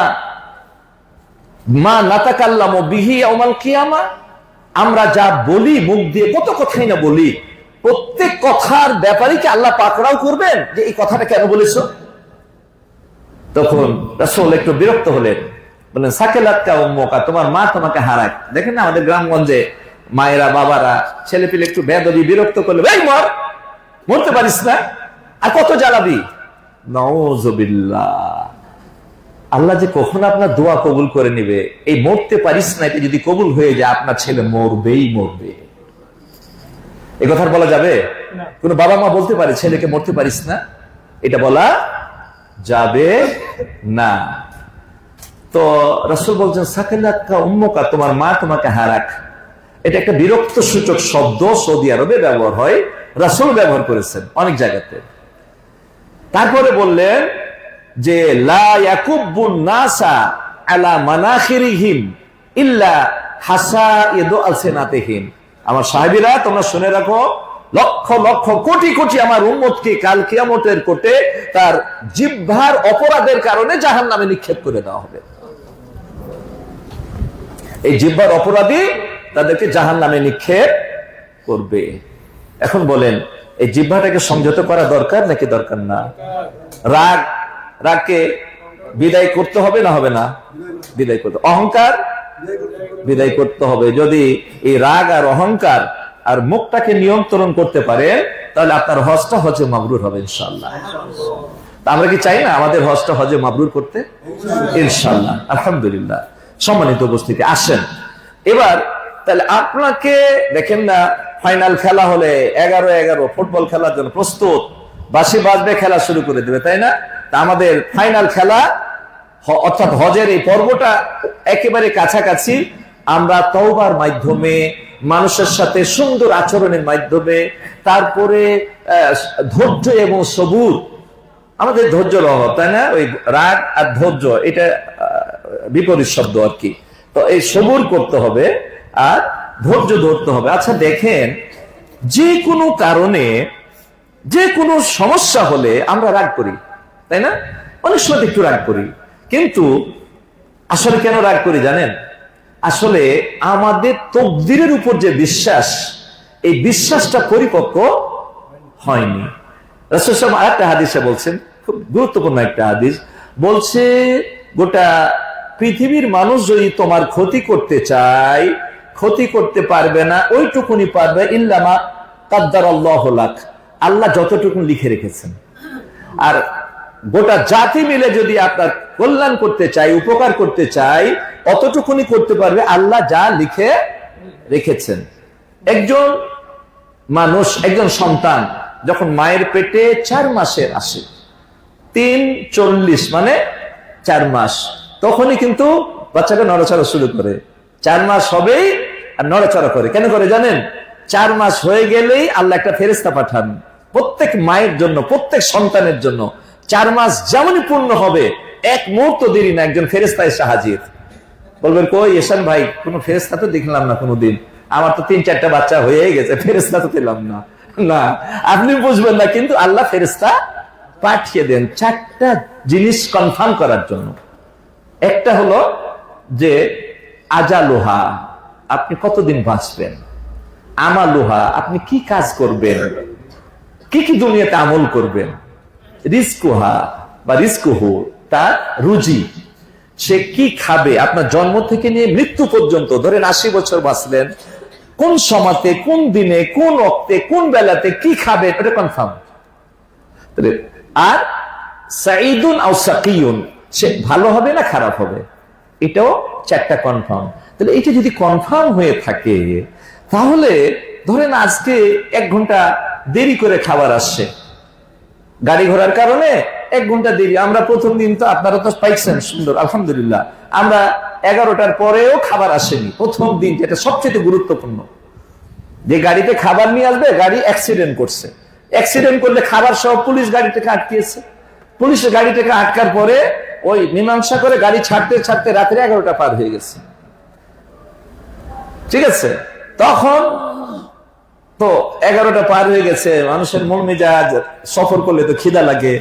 মা নাতাকাল্লামু বিহি ইয়াউমাল কিয়ামা, আমরা যা বলি মুখ দিয়ে, কত কথাই না বলি, প্রত্যেক কথার ব্যাপারে কি আল্লাহ পাকড়াও করবেন যে এই কথাটা কেন বলেছো? তখন রাসূল একটু বিরক্ত হলেন, বললেন সাকেলাতকা উম্মুকা, তোমার মা তোমাকে হারাক। দেখেন না আমাদের গ্রামগঞ্জে মায়েরা বাবারা ছেলে পেলে একটু বেয়াদবি বিরক্ত করলে, এই মরতে পারিস না, আর কত জ্বালাবি। নাউযুবিল্লাহ। আল্লাহ যে কখন আপনার দোয়া কবুল করে নিবে, এই মরতে পারিস না এটা যদি কবুল হয়ে যায়, আপনার ছেলে মরবেই মরবে। এই কথা বলা যাবে? কোন বাবা মা বলতে পারে ছেলেকে মরতে পারিস না? এটা বলা যাবে না। তো রাসূল বলছেন সাকেলাতকা উম্মুকা, তোমার মা তোমাকে হারাক। এটা একটা বিরক্ত সূচক শব্দ, সৌদি আরবে ব্যবহার হয়, রাসূল ব্যবহার করেছেন অনেক জায়গাতে। তারপরে বললেন যে লা ইয়াকুব্বুন নাসা আলা মানাখিরিহিম ইল্লা হাসাইদু আলসিনাতিহিম। আমার সাহাবীরা তোমরা শুনে রাখো, লক্ষ লক্ষ কোটি কোটি আমার উম্মতকে কাল কিয়ামতের কোটে তার জিহ্বার অপরাধের কারণে জাহান্নামে নিক্ষেপ করে দেওয়া হবে। এই জিহ্বার অপরাধী তাদেরকে জাহান্নামে নিক্ষেপ করবে। এখন বলেন এই জিহ্বাটাকে সংযত করা দরকার নাকি দরকার না? রাগকে বিদায় করতে হবে না হবে না? বিদায় করতে। অহংকার বিদায় করতে হবে। যদি এই রাগ আর অহংকার আর মুখটাকে নিয়ন্ত্রণ করতে পারে, তাহলে আপনার হজটা হজে মাবরুর হবে ইনশাআল্লাহ। আমরা কি চাই না আমাদের হজটা হজে মাবরুর করতে? ইনশাআল্লাহ, আলহামদুলিল্লাহ। সম্মানিত উপস্থিতি, আসেন এবার তাহলে আপনাকে দেখেন না, ফাইনাল খেলা হলে 11-11 ফুটবল খেলার জন্য প্রস্তুত, বাঁশি বাজবে, খেলা শুরু করে দেবে, তাই না? তা আমাদের ফাইনাল খেলা অর্থাৎ হজের এই পর্বটা একেবারে কাছাকাছি। আমরা তওবার মাধ্যমে, মানুষের সাথে সুন্দর আচরণের মাধ্যমে, তারপরে ধৈর্য এবং সবুর, আমাদের ধৈর্যের অভাব, তাই না? ওই রাগ আর ধৈর্য এটা বিপরীত শব্দ আর কি। তো এই সবুর করতে হবে আর ধৈর্য ধরতে হবে। আচ্ছা দেখেন, যে কোনো কারণে যে কোনো সমস্যা হলে আমরা রাগ করি, তাই না? অনেক সময় একটু রাগ করি, কিন্তু আসলে কেন রাগ করি জানেন? আসলে আমাদের তকদিরের উপর যে বিশ্বাস, এই বিশ্বাসটা পরিপক্ক হয়নি। রাসূল সাল্লাল্লাহু আলাইহি ওয়াসাল্লাম আরেকটা হাদিসে বলছেন, খুব গুরুত্বপূর্ণ একটা হাদিস, বলছে গোটা পৃথিবীর মানুষ যদি তোমার ক্ষতি করতে চায়, ক্ষতি করতে পারবে না, ওইটুকুনি পারবে ইল্লা মা কাদ্দারাল্লাহু লাক, আল্লাহ যতটুকু লিখে রেখেছেন। আর গোটা জাতি মিলে যদি আপনার কল্যাণ করতে চাই, উপকার করতে চাই, অতটুকুনি করতে পারবে আল্লাহ যা লিখে রেখেছেন। একজন মানুষ, একজন সন্তান যখন মায়ের পেটে 4 মাসের আসে, 3-40 মানে 4 মাস, তখনই কিন্তু বাচ্চাটা নড়াচড়া শুরু করে। 4 মাস হবেই আর নড়াচড়া করে। কেন করে জানেন? 4 মাস হয়ে গেলেই আল্লাহ একটা ফেরেশতা পাঠান প্রত্যেক মায়ের জন্য, প্রত্যেক সন্তানের জন্য। 4 মাস যেমনই পূর্ণ হবে, এক মুহূর্ত দেরি না, একজন ফেরেশতা এসে হাজির। বলবেন কই এসান ভাই, কোন ফেরেশতা তো দেখলাম না কোনোদিন, আমার তো 3-4টা বাচ্চা হয়ে গেছে, ফেরেশতা তো পেলাম না। না, আপনি বুঝবেন না, কিন্তু আল্লাহ ফেরেশতা পাঠিয়ে দেন 4টা জিনিস কনফার্ম করার জন্য। একটা হলো যে আজালুহা, আপনি কতদিন বাঁচবেন, আমালুহা, আপনি কি কাজ করবেন, কি কি দুনিয়াতে আমল করবেন, রিজকুহা বা রিজকুহু, তার রুজি, সে কি খাবে, আপনার জন্ম থেকে নিয়ে মৃত্যু পর্যন্ত, ধরেন 80 বছর বাঁচলেন, কোন সময়তে, কোন দিনে, কোন ওয়াক্তে, কোন বেলাতে কি খাবে, এটা কনফার্ম। আর সাঈদুন আও সাকিয়ুন, সে ভালো হবে না খারাপ হবে, এটাও 4টা কনফার্ম। তাহলে এটা যদি কনফার্ম হয়ে থাকে, তাহলে ধরেন আজকে 1 ঘন্টা দেরি করে খাবার আসছে, গাড়ি ঘোড়ার কারণে 1 ঘন্টা দেরি। আমরা প্রথম দিন তো, আপনারা তো পাইছেন সুন্দর আলহামদুলিল্লাহ, আমরা 11টার পরেও খাবার আসেনি প্রথম দিন, যেটা সবচেয়ে গুরুত্বপূর্ণ। যে গাড়িতে খাবার নিয়ে আসবে, গাড়ি অ্যাক্সিডেন্ট করছে, অ্যাক্সিডেন্ট করলে খাবার সহ পুলিশ গাড়িটাকে আটকিয়েছে, পুলিশের গাড়িটাকে আটকার পরে ওই মীমাংসা করে গাড়ি ছাড়তে ছাড়তে রাত্রে 11টা পার হয়ে গেছে, ঠিক আছে? তখন তো 11টা পার হয়ে গেছে, মানুষের মন মেজাজ, সফর করলে তো খিদা লাগে,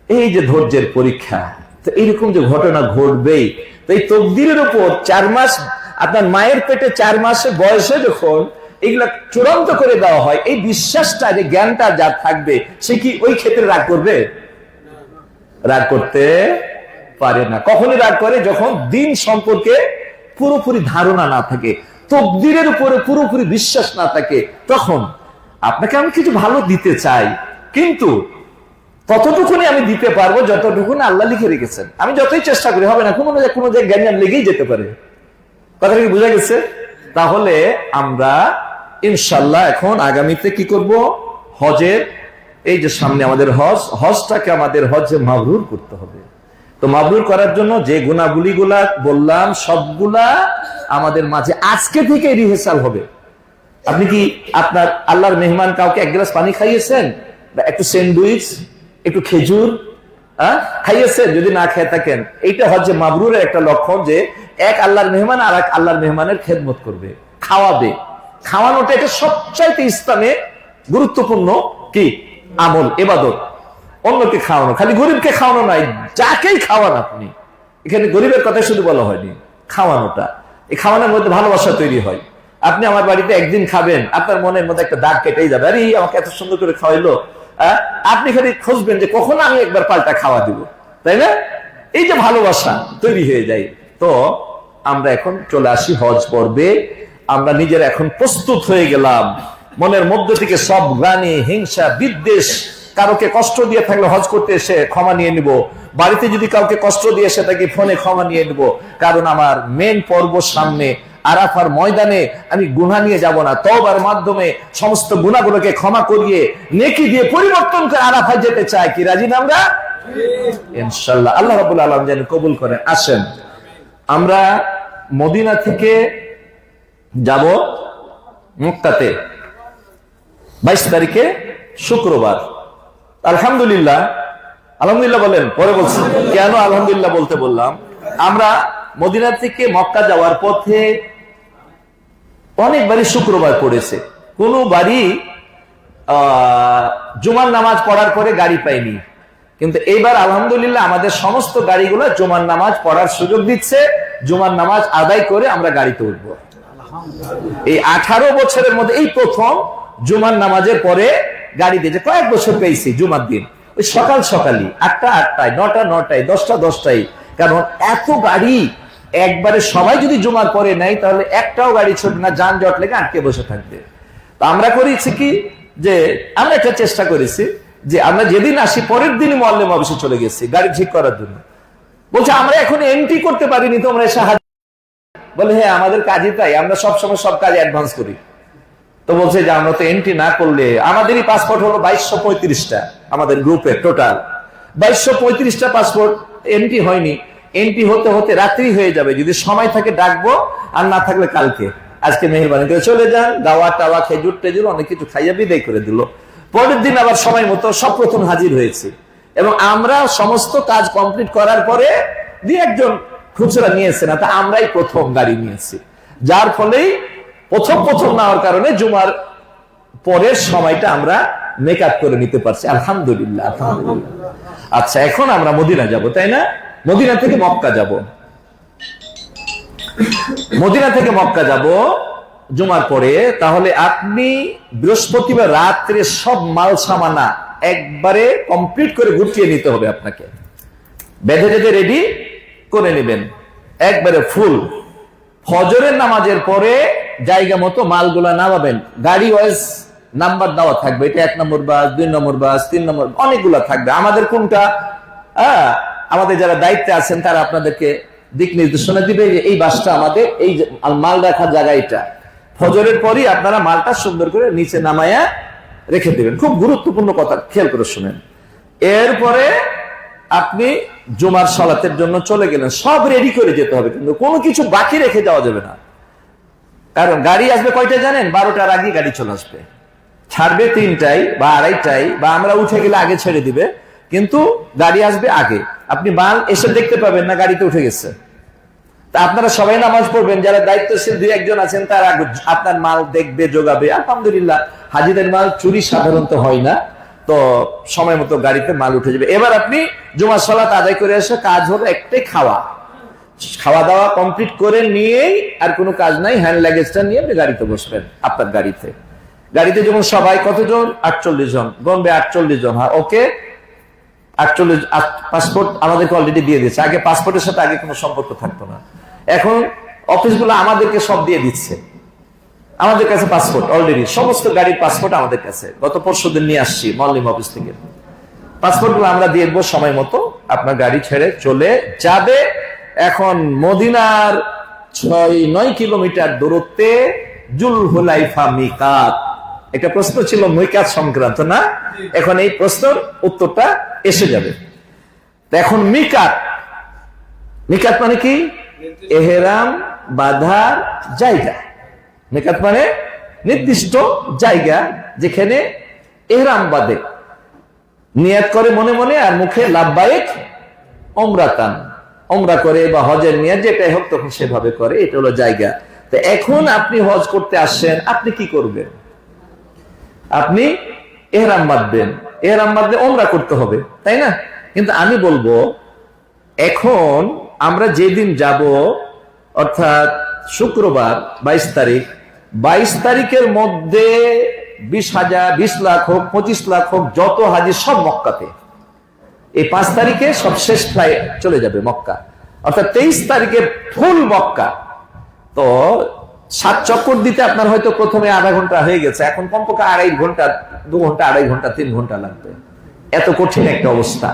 এই যে ধৈর্যের পরীক্ষা। তো এইরকম যে ঘটনা ঘটবেই, তো এই তকদিরের উপর 4 মাস, আপনার মায়ের পেটে 4 মাসে বয়সে যখন এগুলা চূড়ান্ত করে দেওয়া হয়, এই বিশ্বাসটা, যে জ্ঞানটা যার থাকবে সে কি ওই ক্ষেত্রে রাগ করবে? রাগ করতে পারে না। কখনই রাগ করে? যখন দিন সম্পর্কে পুরোপুরি ধারণা না থাকে, তকদিরের উপরে পুরোপুরি বিশ্বাস না থাকে। তখন আপনাকে আমি কিছু ভালো দিতে চাই, কিন্তু ততটুকুনি আমি দিতে পারবো যতটুকুনি আল্লাহ লিখে রেখেছেন। আমি যতই চেষ্টা করি হবে না, কোনো জায়গায় জ্ঞান লেগেই যেতে পারে। কথা কি বোঝা গেছে? তাহলে আমরা ইনশাল্লাহ এখন আগামীতে কি করব? হজের, এই যে সামনে আমাদের হজটাকে আমাদের হজে মাবরুর করতে হবে। তো মাবরুর করার জন্য যে গুণাবলীগুলা বললাম সবগুলা আমাদের মাঝে আজকে থেকে রিহার্সাল হবে। আপনি কি আপনার আল্লাহর মেহমান কাউকে এক গ্লাস পানি খাইয়েছেন, বা একটু স্যান্ডউইচ, একটু খেজুর খাইয়েছেন? যদি না খেয়ে থাকেন, এইটা হচ্ছে মাবরুরের একটা লক্ষণ, যে এক আল্লাহর মেহমান আর এক আল্লাহর মেহমানের খেদমত করবে, খাওয়াবে। খাওয়ানোটা এটা সবচাইতে ইসলামে গুরুত্বপূর্ণ কি আমল, ইবাদত। অন্যকে খাওয়ানো, খালি গরিবকে খাওয়ানো নয়, যাকেই খাওয়ান আপনি। এখানে গরিবের কথা শুধু বলা হয়নি, খাওয়ানোটা। এই খাওয়ানোর মধ্যে ভালোবাসা তৈরি হয়। আপনি আমার বাড়িতে একদিন খাবেন, আপনার মনের মধ্যে একটা দাগ কেটেই যাবে, আরে আমাকে এত সুন্দর করে খাওয়াইলো। আপনি খালি খুঁজবেন যে কখন আমি একবার পাল্টা খাওয়া দিব, তাই না? এই যে ভালোবাসা তৈরি হয়ে যায়। তো আমরা এখন চলে আসি হজ পর্বে। আমরা নিজের এখন প্রস্তুত হয়ে গেলাম, মনের মধ্য থেকে সব গ্লানি, হিংসা, বিদ্বেষ, কারোকে কষ্ট দিয়ে থাকলে হজ করতে এসে ক্ষমা নিয়ে নিব, বাড়িতে যদি কাউকে কষ্ট দিয়ে এসে থাকি ফোনে ক্ষমা নিয়ে নিব। কারণ আমার মেন পর্ব সামনে, আরাফার ময়দানে আমি গুনাহ নিয়ে যাব না, তওবার মাধ্যমে সমস্ত গুনাহগুলোকে ক্ষমা করিয়ে নেকি দিয়ে পরিবর্তন করে আরাফায় যেতে চাই। কি রাজি না আমরা? ইনশাআল্লাহ আল্লাহ রাব্বুল আলামিন যেন কবুল করেন। আসেন আমরা মদিনা থেকে যাব মক্কাতে 22 তারিখে শুক্রবার। আলহামদুলিল্লাহ, আলহামদুলিল্লাহ বলেন, পরে বলছি কেন আলহামদুলিল্লাহ বলতে বললাম। আমরা মদিনা থেকে মক্কা যাওয়ার পথে অনেকবারই শুক্রবার পড়েছে, কোনো বাড়ি জুমার নামাজ পড়ার পরে গাড়ি পাইনি। কিন্তু এইবার আলহামদুলিল্লাহ আমাদের সমস্ত গাড়িগুলো জুমার নামাজ পড়ার সুযোগ দিচ্ছে, জুমার নামাজ আদায় করে আমরা গাড়িতে উঠব। এই 18 বছরের মধ্যে এই প্রথম জুমার নামাজের পরে গাড়ি দিয়ে, কয়েক বছর পেয়েছি জুমার দিন ওই সকালই 8টায় 9টায় 10টায়। কারণ এত গাড়ি একবারে সবাই যদি জুমার পরে নেয় তাহলে একটাও গাড়ি ছোট না, যানজট লেগে আটকে বসে থাকবে। তো আমরা করেছি কি, যে আমরা একটা চেষ্টা করেছি যে আমরা যেদিন আসি পরের দিনই মুআল্লিম অফিসে চলে গেছি গাড়ি ঠিক করার জন্য। বলছে আমরা এখন এন্ট্রি করতে পারিনি, তোমরা এসে হাজির। বলে হ্যাঁ আমাদের কাজই তাই, আমরা সবসময় সব কাজ অ্যাডভান্স করি। তো বলছে যে আমরা তো এন্ট্রি না করলে, আমাদেরই পাসপোর্ট হলো 2235টা, আমাদের গ্রুপের টোটাল 2235টা পাসপোর্ট এন্ট্রি হয়নি। এন্ট্রি হতে হতে রাত্রি হয়ে যাবে, যদি সময় থাকে ডাকবো, আর না থাকলে কালকে। আজকে মেহেরবানি করে চলে যান, দাওয়া টাওয়া খেজুর টেজুর অনেক কিছু খাইয়া বিদায় করে দিল। পরের দিন আবার সময় মতো সব প্রথম হাজির হয়েছে, এবং আমরা সমস্ত কাজ কমপ্লিট করার পরে দুই একজন খুচরা নিয়েছে না, তা আমরাই প্রথম গাড়ি নিয়েছি। যার ফলেই প্রথম নেওয়ার কারণে জুমার পরের সময়টা আমরা মেকআপ করে নিতে পারছি। আলহামদুলিল্লাহ, আলহামদুলিল্লাহ। আচ্ছা এখন আমরা মদিনা যাব, তাই না? মদিনা থেকে মক্কা যাব, মদিনা থেকে মক্কা যাব জুমার পরে। তাহলে আপনি বৃহস্পতিবার রাত্রে সব মাল সামানা একবারে কমপ্লিট করে গুটিয়ে নিতে হবে, আপনাকে বেঁধে বেঁধে রেডি করে নেবেন একবারে ফুল। ফজরের নামাজের পরে জায়গা মতো মালগুলা নামাবেন, গাড়ি ওয়াইজ নাম্বার দেওয়া থাকবে, এটা 1 নম্বর বাস, 2 নম্বর বাস, 3 নম্বর, অনেকগুলা থাকবে। আমাদের কোনটা, আমাদের যারা দায়িত্বে আছেন তারা আপনাদেরকে দিক নির্দেশনা দিবে যে এই বাসটা আমাদের, এই মাল রাখার জায়গা এটা। ফজরের পরই আপনারা মালটা সুন্দর করে নিচে নামায়া রেখে দেবেন। খুব গুরুত্বপূর্ণ কথা, খেয়াল করে শুনেন। এরপরে আপনি জুমার সালাতের জন্য চলে গেলেন, সব রেডি করে যেতে হবে, কিন্তু কোনো কিছু বাকি রেখে যাওয়া যাবে না। কারণ গাড়ি আসবে কয়টায় জানেন? 12টার আগে গাড়ি চলে আসবে, ছাড়বে 3টায় বা 2:30টায়, বা আমরা উঠে গেলে আগে ছেড়ে দিবে, কিন্তু গাড়ি আসবে আগে। আপনি মাল এসে দেখতে পাবেন না গাড়িতে উঠে গেছে। তা আপনারা সবাই নামাজ পড়বেন, যারা দায়িত্বশীল 2-1 আছেন তারা আপনার মাল দেখবে, যোগাবে। আলহামদুলিল্লাহ, হাজিদের মাল চুরি সাধারণত হয় না, তো সময় মতো গাড়িতে মাল উঠে যাবে। এবার আপনি জুমার সালাত আদায় করে এসে কাজ হলো একটাই, খাওয়া। খাওয়া দাওয়া কমপ্লিট করে নিয়েই আর কোনো কাজ নাই, হ্যান্ড লাগেজটা নিয়ে আপনি গাড়িতে বসবেন। আপনার গাড়িতে যখন সবাই কতজন, 48 জন, গণবে 48 জন, হ্যাঁ ওকে 48। পাসপোর্ট আমাদেরকে অলরেডি দিয়ে দিচ্ছে। আগে পাসপোর্টের সাথে আগে কোনো সম্পর্ক থাকতো না, এখন অফিসগুলো আমাদেরকে সব দিয়ে দিচ্ছে। আমাদের কাছে পাসপোর্ট অলরেডি, সমস্ত গাড়ির পাসপোর্ট আমাদের কাছে, গত পরশুদিন নিয়ে আসছি মল্লিম অফিস থেকে। পাসপোর্ট গুলো আমরা দিয়ে দেবো, সময় মতো আপনার গাড়ি ছেড়ে চলে যাবে। এখন মদিনার 6-9 কিলোমিটার দূরত্বে জুলহুলাইফা মিকাত। একটা প্রশ্ন ছিল মিকাত সংক্রান্ত না, এখন এই প্রশ্নের উত্তরটা এসে যাবে। এখন মিকাত মানে কি? এহরাম বাঁধার জায়গা। মিকাত মানে নির্দিষ্ট জায়গা যেখানে এহরাম বাঁধে, নিয়াত করে মনে মনে আর মুখে লাব্বাইক ওমরাতান, ওমরা করে বা হজের নিয়াত যেটাই হোক তখন সেভাবে করে, এটা হলো জায়গা। তো এখন আপনি হজ করতে আসছেন, আপনি কি করবেন? আপনি এহরাম বাঁধবেন, এহরাম বাঁধলে ওমরা করতে হবে, তাই না? কিন্তু আমি বলবো এখন আমরা যেদিন যাব, অর্থাৎ শুক্রবার 22 তারিখ, 22 তারিখের মধ্যে 20,000, 20 লাখ হোক, 25 লাখ হোক, যত হাজি সব মক্কাতে। এই 5 তারিখে সব শেষ ফ্লাইট চলে যাবে মক্কা, অর্থাৎ 23 তারিখে ফুল মক্কা। তো 7 চক্কর দিতে আপনার হয়তো প্রথমে আধা ঘন্টা হয়ে গেছে, এখন কমপক্ষে 2.5 ঘন্টা, 2 ঘন্টা, 2.5 ঘন্টা, 3 ঘন্টা লাগবে। এত কঠিন একটা অবস্থা।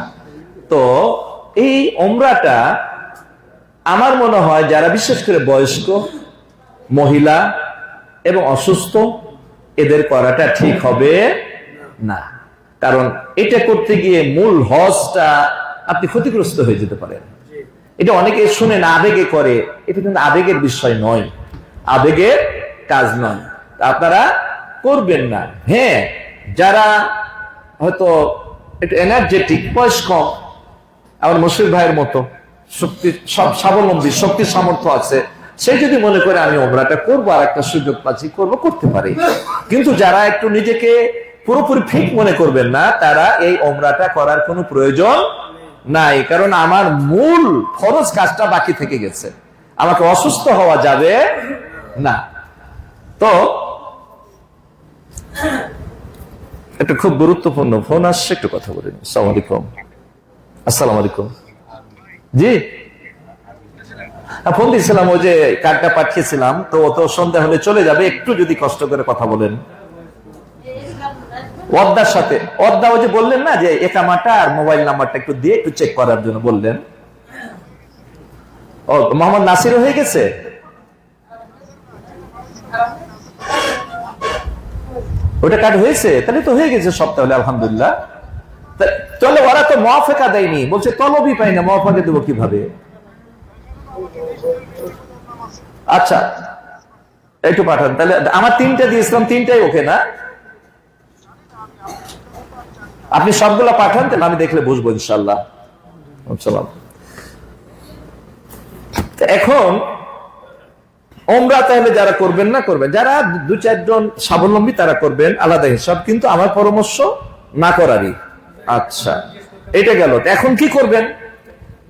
তো এই ওমরাটা আমার মনে হয় যারা বিশেষ করে বয়স্ক, মহিলা এবং অসুস্থ, এদের করাটা ঠিক হবে না। কারণ এটা করতে গিয়ে মূল হজটা আপনি ক্ষতিগ্রস্ত হয়ে যেতে পারেন। এটা অনেকে শুনে না আবেগে করে, এটা কিন্তু আবেগের বিষয় নয়, আবেগের কাজ নয়। আপনারা করবেন না। হ্যাঁ, যারা হয়তো একটু এনার্জেটিক, বয়স কম, আমার মুশফিক ভাইয়ের মতো শক্তি, সব স্বাবলম্বী, শক্তির সামর্থ্য আছে, সে যদি মনে করে আমি ওমরাটা করবো, আর একটা সুযোগ পাচ্ছি করবো, করতে পারে। কিন্তু যারা একটু নিজেকে পুরোপুরি ফিট মনে করবেন না, তারা এই ওমরাটা করার কোনো প্রয়োজন নাই। কারণ আমার মূল ফরজ কাজটা বাকি থেকে গেছে, আমাকে অসুস্থ হওয়া যাবে না। তো একটা খুব গুরুত্বপূর্ণ ফোন আসছে, একটু কথা বলি। আসসালামু আলাইকুম। আসসালামু আলাইকুম। জি, ফোন দিয়েছিলাম, ওই যে কার্ডটা পাঠিয়েছিলাম, তো ও তো সন্ধ্যা হলে চলে যাবে, একটু যদি কষ্ট করে কথা বলেন ওয়াদ্দার সাথে। ওয়াদ্দা ওই যে বললেন না যে একামাটা আর মোবাইল নাম্বারটা একটু দিয়ে একটু চেক করার জন্য বললেন। ও মোহাম্মদ নাসিরও হয়ে গেছে? ওটা কার্ড হয়েছে, তাহলে তো হয়ে গেছে সব, তাহলে আলহামদুলিল্লাহ। তাহলে ওরা তো মুআফাকা দেয়নি, বলছে তলবই পাই না, মুআফাকা দেবো কিভাবে? আচ্ছা একটু পাঠান তাহলে। আমার 3টা দিয়েছিলাম, 3টাই ওকে না? আপনি সবগুলা পাঠান, তাহলে আমি দেখলে বুঝবো ইনশাল্লাহ। এখন ওমরা তাহলে যারা করবেন না করবেন, যারা 2-4 জন স্বাবলম্বী তারা করবেন, আলাদা হিসাব, কিন্তু আমার পরামর্শ না করারই। আচ্ছা, এটা গেল। এখন কি করবেন?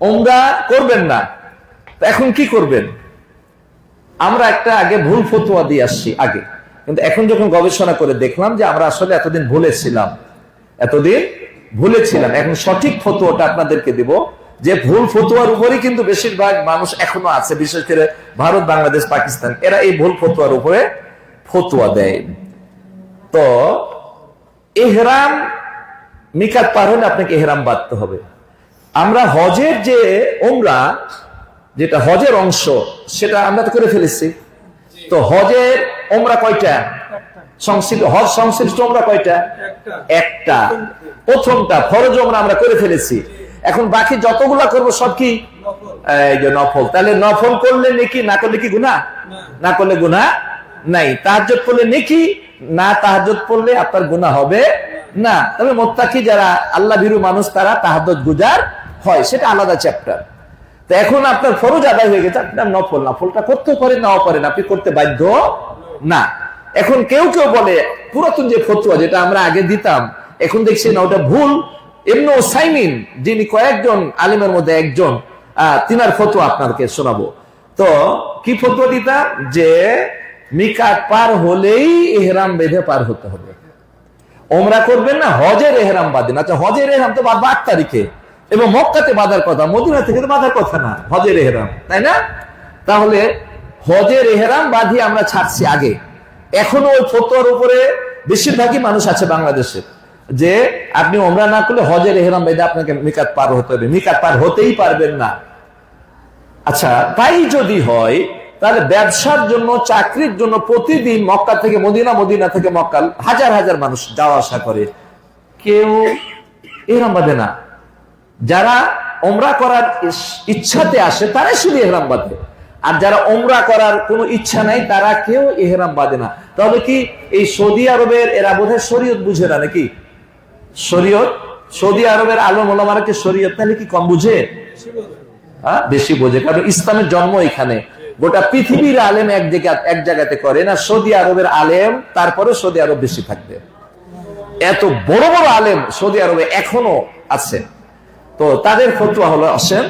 ওমরা করবেন না, এখন কি করবেন? আমরা একটা আগে ভুল ফতোয়া দিয়ে আসছি আগে, কিন্তু এখন যখন গবেষণা করে দেখলাম যে আমরা আসলে এতদিন ভুলেছিলাম। এখন সঠিক ফতোয়াটা আপনাদেরকে দিব, যে ভুল ফতোয়ার উপরেই কিন্তু বেশিরভাগ মানুষ এখনো আছে, বিশেষ করে ভারত, বাংলাদেশ, পাকিস্তান, এরা এই ভুল ফতোয়ার উপরে ফতোয়া দেয়। তো ইহরাম, মিকাত পার হলে আপনাকে ইহরাম বাঁধতে হবে। আমরা হজের যে ওমরা, যেটা হজের অংশ, সেটা আমরা তো করে ফেলেছি। তো হজের ওমরা কয়টা? হজ সংশ্লিষ্ট ওমরা কয়টা? একটা, প্রথমটা ফরজ ওমরা আমরা করে ফেলেছি। এখন বাকি যতগুলা করবো সব কি এই যে নফল। তাহলে নফল করলে নেকি, না করলে কি গুনাহ? না করলে গুনাহ নাই। তাহাজ্জুদ পড়লে নেকি, না তাহাজ্জুদ পড়লে আপনার গুনাহ হবে না। তবে মুত্তাকি যারা আল্লাহ ভীরু মানুষ, তারা তাহাজ্জুদ গুজার হয়, সেটা আলাদা চ্যাপ্টার। তো এখন আপনার ফরজ আদায় হয়ে গেছে, আপনার নফলটা করতে পারেন, নাও পারেন, আপনি করতে বাধ্য না। এখন কেউ কেউ বলে পুরাতন যে ফতোয়া যেটা আমরা আগে দিতাম, এখন দেখছি না ওটা ভুল। ইবনে উসাইমিন, যিনি কয়েকজন আলিমের মধ্যে একজন, তিনার ফতোয়া আপনাকে শোনাবো। তো কি ফতোয়া দিতাম, যে মিকাত পার হলেই ইহরাম বেঁধে পার হতে হবে। ওমরা করবেন না, হজের এহরাম বাঁধেন। আচ্ছা, হজের এহরাম তো বাঁধবো 8 তারিখে, এবং মক্কাতে বাঁধার কথা, মদিনা থেকে তো বাঁধার কথা না হজের এহরাম, তাই না? তাহলে হজের এহরাম বাঁধিয়ে আমরা ছাড়ছি আগে। এখনো ওই ফতোয়ার উপরে বেশিরভাগই মানুষ আছে বাংলাদেশে, যে আপনি ওমরা না করলে হজের এহরাম বেঁধে আপনাকে মিকাত পার হতে হবে, মিকাত পার হতেই পারবেন না। আচ্ছা, তাই যদি হয় তাহলে ব্যবসার জন্য, চাকরির জন্য প্রতিদিন মক্কা থেকে মদিনা, মদিনা থেকে মক্কা হাজার হাজার মানুষ যাওয়া আসা করে, কেউ এহরাম বাঁধে না। যারা ওমরা করার ইচ্ছাতে আসে তারাই শুধু এহরাম বাঁধে, আর যারা ওমরা করার কোনো ইচ্ছা নাই তারা কেউ এহরাম বাঁধে না। তাহলে কি এই সৌদি আরবের এরা বোধহয় শরীয়ত বুঝে না নাকি? শরীয়ত, সৌদি আরবের আলেম ওলামারা কি শরীয়ত তাহলে কি কম বুঝে? বেশি বোঝে, কারণ ইসলামের জন্ম এখানে। গোটা পৃথিবীর আলেম এক জায়গাতে করে না, সৌদি আরবের আলেম তারপরে সৌদি আরব বেশি থাকবে। এত বড় বড় আলেম সৌদি আরবে এখনো আছে। তো তাদের ফতোয়া হলো, আসেন,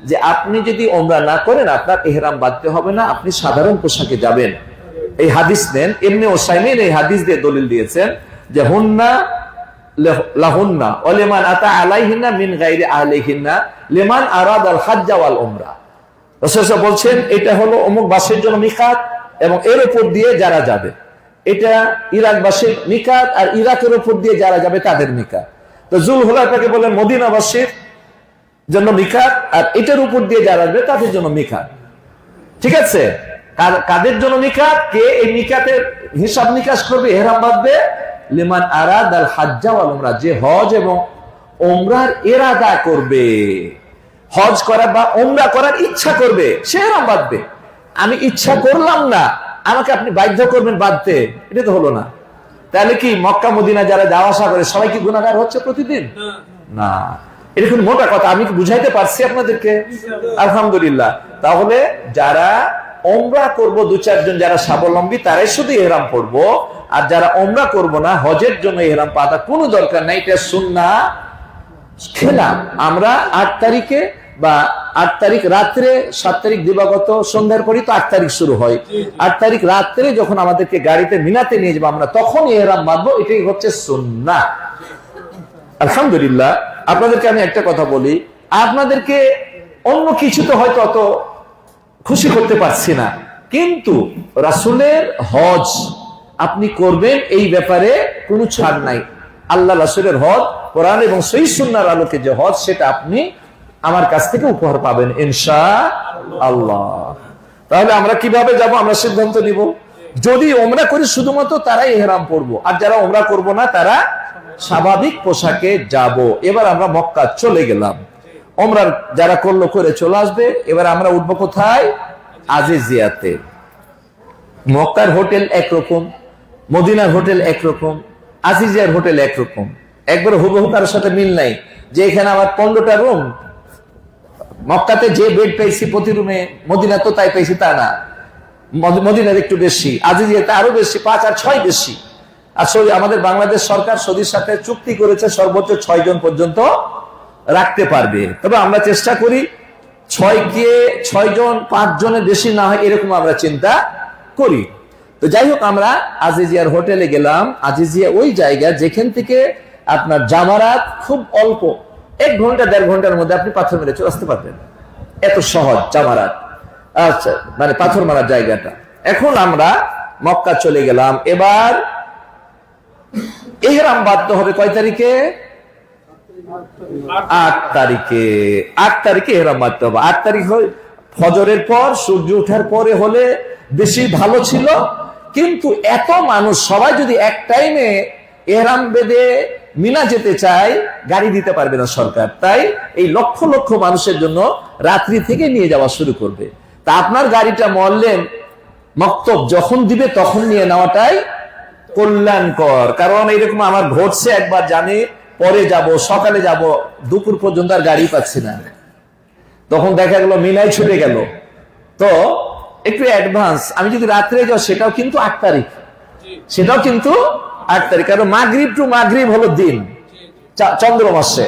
যে আপনি যদি ওমরা না করেন আপনার ইহরাম বাঁধতে হবে না, আপনি সাধারণ পোশাকে যাবেন। এই হাদিস নেন, ইবনে উসাইমিন এই হাদিস দিয়ে দলিল দিয়েছেন যে হুন্না লাহুন্না ওয়া লিমান আতা আলাইহিন্না মিন গায়রি আহলিহিন্না লিমান আরাদাল হজ্জ ওয়াল উমরা। রাসূল বলছেন এটা হলো অমুক বাসীর জন্য মিকাত, এবং এর উপর দিয়ে যারা যাবে, এটা ইরাকবাসীর মিকাত, আর ইরাকের উপর দিয়ে যারা যাবে তাদের মিকাত। তো যুলহুলাইফাকে বলেন মদিনাবাসীর জন্য মিকাত, আর এটার উপর দিয়ে যারা যাবে তাদের জন্য মিকাত। ঠিক আছে? কাদের জন্য মিকাত? কে এই মিকাতের হিসাব নিকাশ করবে, ইহরাম বাঁধবে? লিমান আরাদাল হজ্জ ওয়াল উমরা, যে হজ এবং উমরার ইরাদা করবে, হজ করা বা উমরা করার ইচ্ছা করবে, সে ইহরাম বাঁধবে। আমি ইচ্ছা করলাম না, আমাকে আপনি বাধ্য করবেন বাঁধতে, এটা তো হলো না। তাহলে কি মক্কা মদিনা যারা যাওয়া আসা করে সবাই কি গুনাহগার হচ্ছে প্রতিদিন? না। এটা খুব মোটা কথা, আমি কি বুঝাইতে পারছি আপনাদেরকে? আলহামদুলিল্লাহ। তাহলে যারা ওমরা করব, 2-4 জন যারা স্বাবলম্বী, তারাই শুধু ইহরাম পরবো, আর যারা ওমরা করব না, হজের জন্য ইহরাম পাতা কোনো দরকার নাই, এটা সুন্নাহ খেলা। আমরা 8 তারিখে বা 8 তারিখ রাত্রে, 7 তারিখ দিবাগত সন্ধ্যার পরই তো 8 তারিখ শুরু হয়। 8 তারিখ রাত্রে যখন আমাদেরকে গাড়িতে মিনাতে নিয়ে যাবো, আমরা তখন ইহরাম বাঁধবো, এটাই হচ্ছে সুন্নাহ। আলহামদুলিল্লাহ। আপনাদেরকে আমি একটা কথা বলি, আপনাদেরকে অন্য কিছুতে হয়তো অত খুশি করতে পারছি না, কিন্তু রাসূলের হজ আপনি করবেন, এই ব্যাপারে কোনো ছাড় নাই। আল্লাহ রাসূলের হজ, কোরআন এবং সহিহ সুন্নাহর আলোকে যে হজ, সেটা আপনি আমার কাছ থেকে উপহার পাবেন ইনশাআল্লাহ। তাহলে আমরা কিভাবে যাব? আমরা সিদ্ধান্ত নিব। যদি ওমরা করি শুধুমাত্র তারাই ইহরাম পরবো, আর যারা ওমরা করব না তারা স্বাভাবিক পোশাকে যাব। এবার আমরা মক্কা চলে গেলাম, ওমরার যারা করলো করে চলে আসবে। এবার আমরা উঠবো কোথায়? আজিজিয়াতে। মক্কার হোটেল একরকম, মদিনার হোটেল একরকম, আজিজিয়ার হোটেল একরকম, একবার হুবহু তার সাথে মিল নাই। যে এখানে আমার 15টা রুম, মক্কাতে যে বেড পাইছি প্রতি রুমে, মদিনা তো তাই পাইছি তা না, মদিনার একটু বেশি, আজিজিয়াতে আরো বেশি, 5 আর 6 বেশি। আসলে আমাদের বাংলাদেশ সরকার সৌদির সাথে চুক্তি করেছে সর্বোচ্চ 6 জন পর্যন্ত রাখতে পারবে। তবে আমরা চেষ্টা করি 6 জন 5 জনের বেশি না হয় এরকম আমরা চিন্তা করি। তো যাই হোক, আমরা আজিজিয়ার হোটেলে গেলাম। আজিজিয়া ওই জায়গা যেখান থেকে আপনার জামারাত খুব অল্প, 1 ঘন্টা 1.5 ঘন্টার মধ্যে আপনি পাথর মেরে চলে আসতে পারবেন, এত সহজ জামারাত। আচ্ছা, মানে পাথর মারার জায়গাটা। এখন আমরা মক্কা চলে গেলাম। এবার ইহরাম বাঁধতে হবে কয় তারিখে? 8 তারিখে। 8 তারিখে ইহরাম বাঁধতে হবে। 8 তারিখ ফজরের পর, সূর্য ওঠার পরে হলে বেশি ভালো ছিল, কিন্তু এত মানুষ সবাই যদি এক টাইমে ইহরাম বেঁধে মিনা যেতে চায়, গাড়ি দিতে পারবে না সরকার। তাই এই লক্ষ লক্ষ মানুষের জন্য রাত্রি থেকে নিয়ে যাওয়া শুরু করবে। তা আপনার গাড়িটা মরলেন মক্তব যখন দিবে তখন নিয়ে নেওয়াটাই কল্যাণকর। কারণ এইরকম আমার ঘটছে একবার, জানি পরে যাব, সকালে যাব, দুপুর পর্যন্ত আর গাড়ি পাচ্ছি না, তখন দেখা গেল মিনাই ছুটে গেল। তো একটু অ্যাডভান্স আমি যদি রাত্রে যাও, সেটাও কিন্তু 8 তারিখ, সেটাও কিন্তু 8 তারিখ, কারণ মাগরিব টু মাগরিব হলো দিন চন্দ্র মাসে।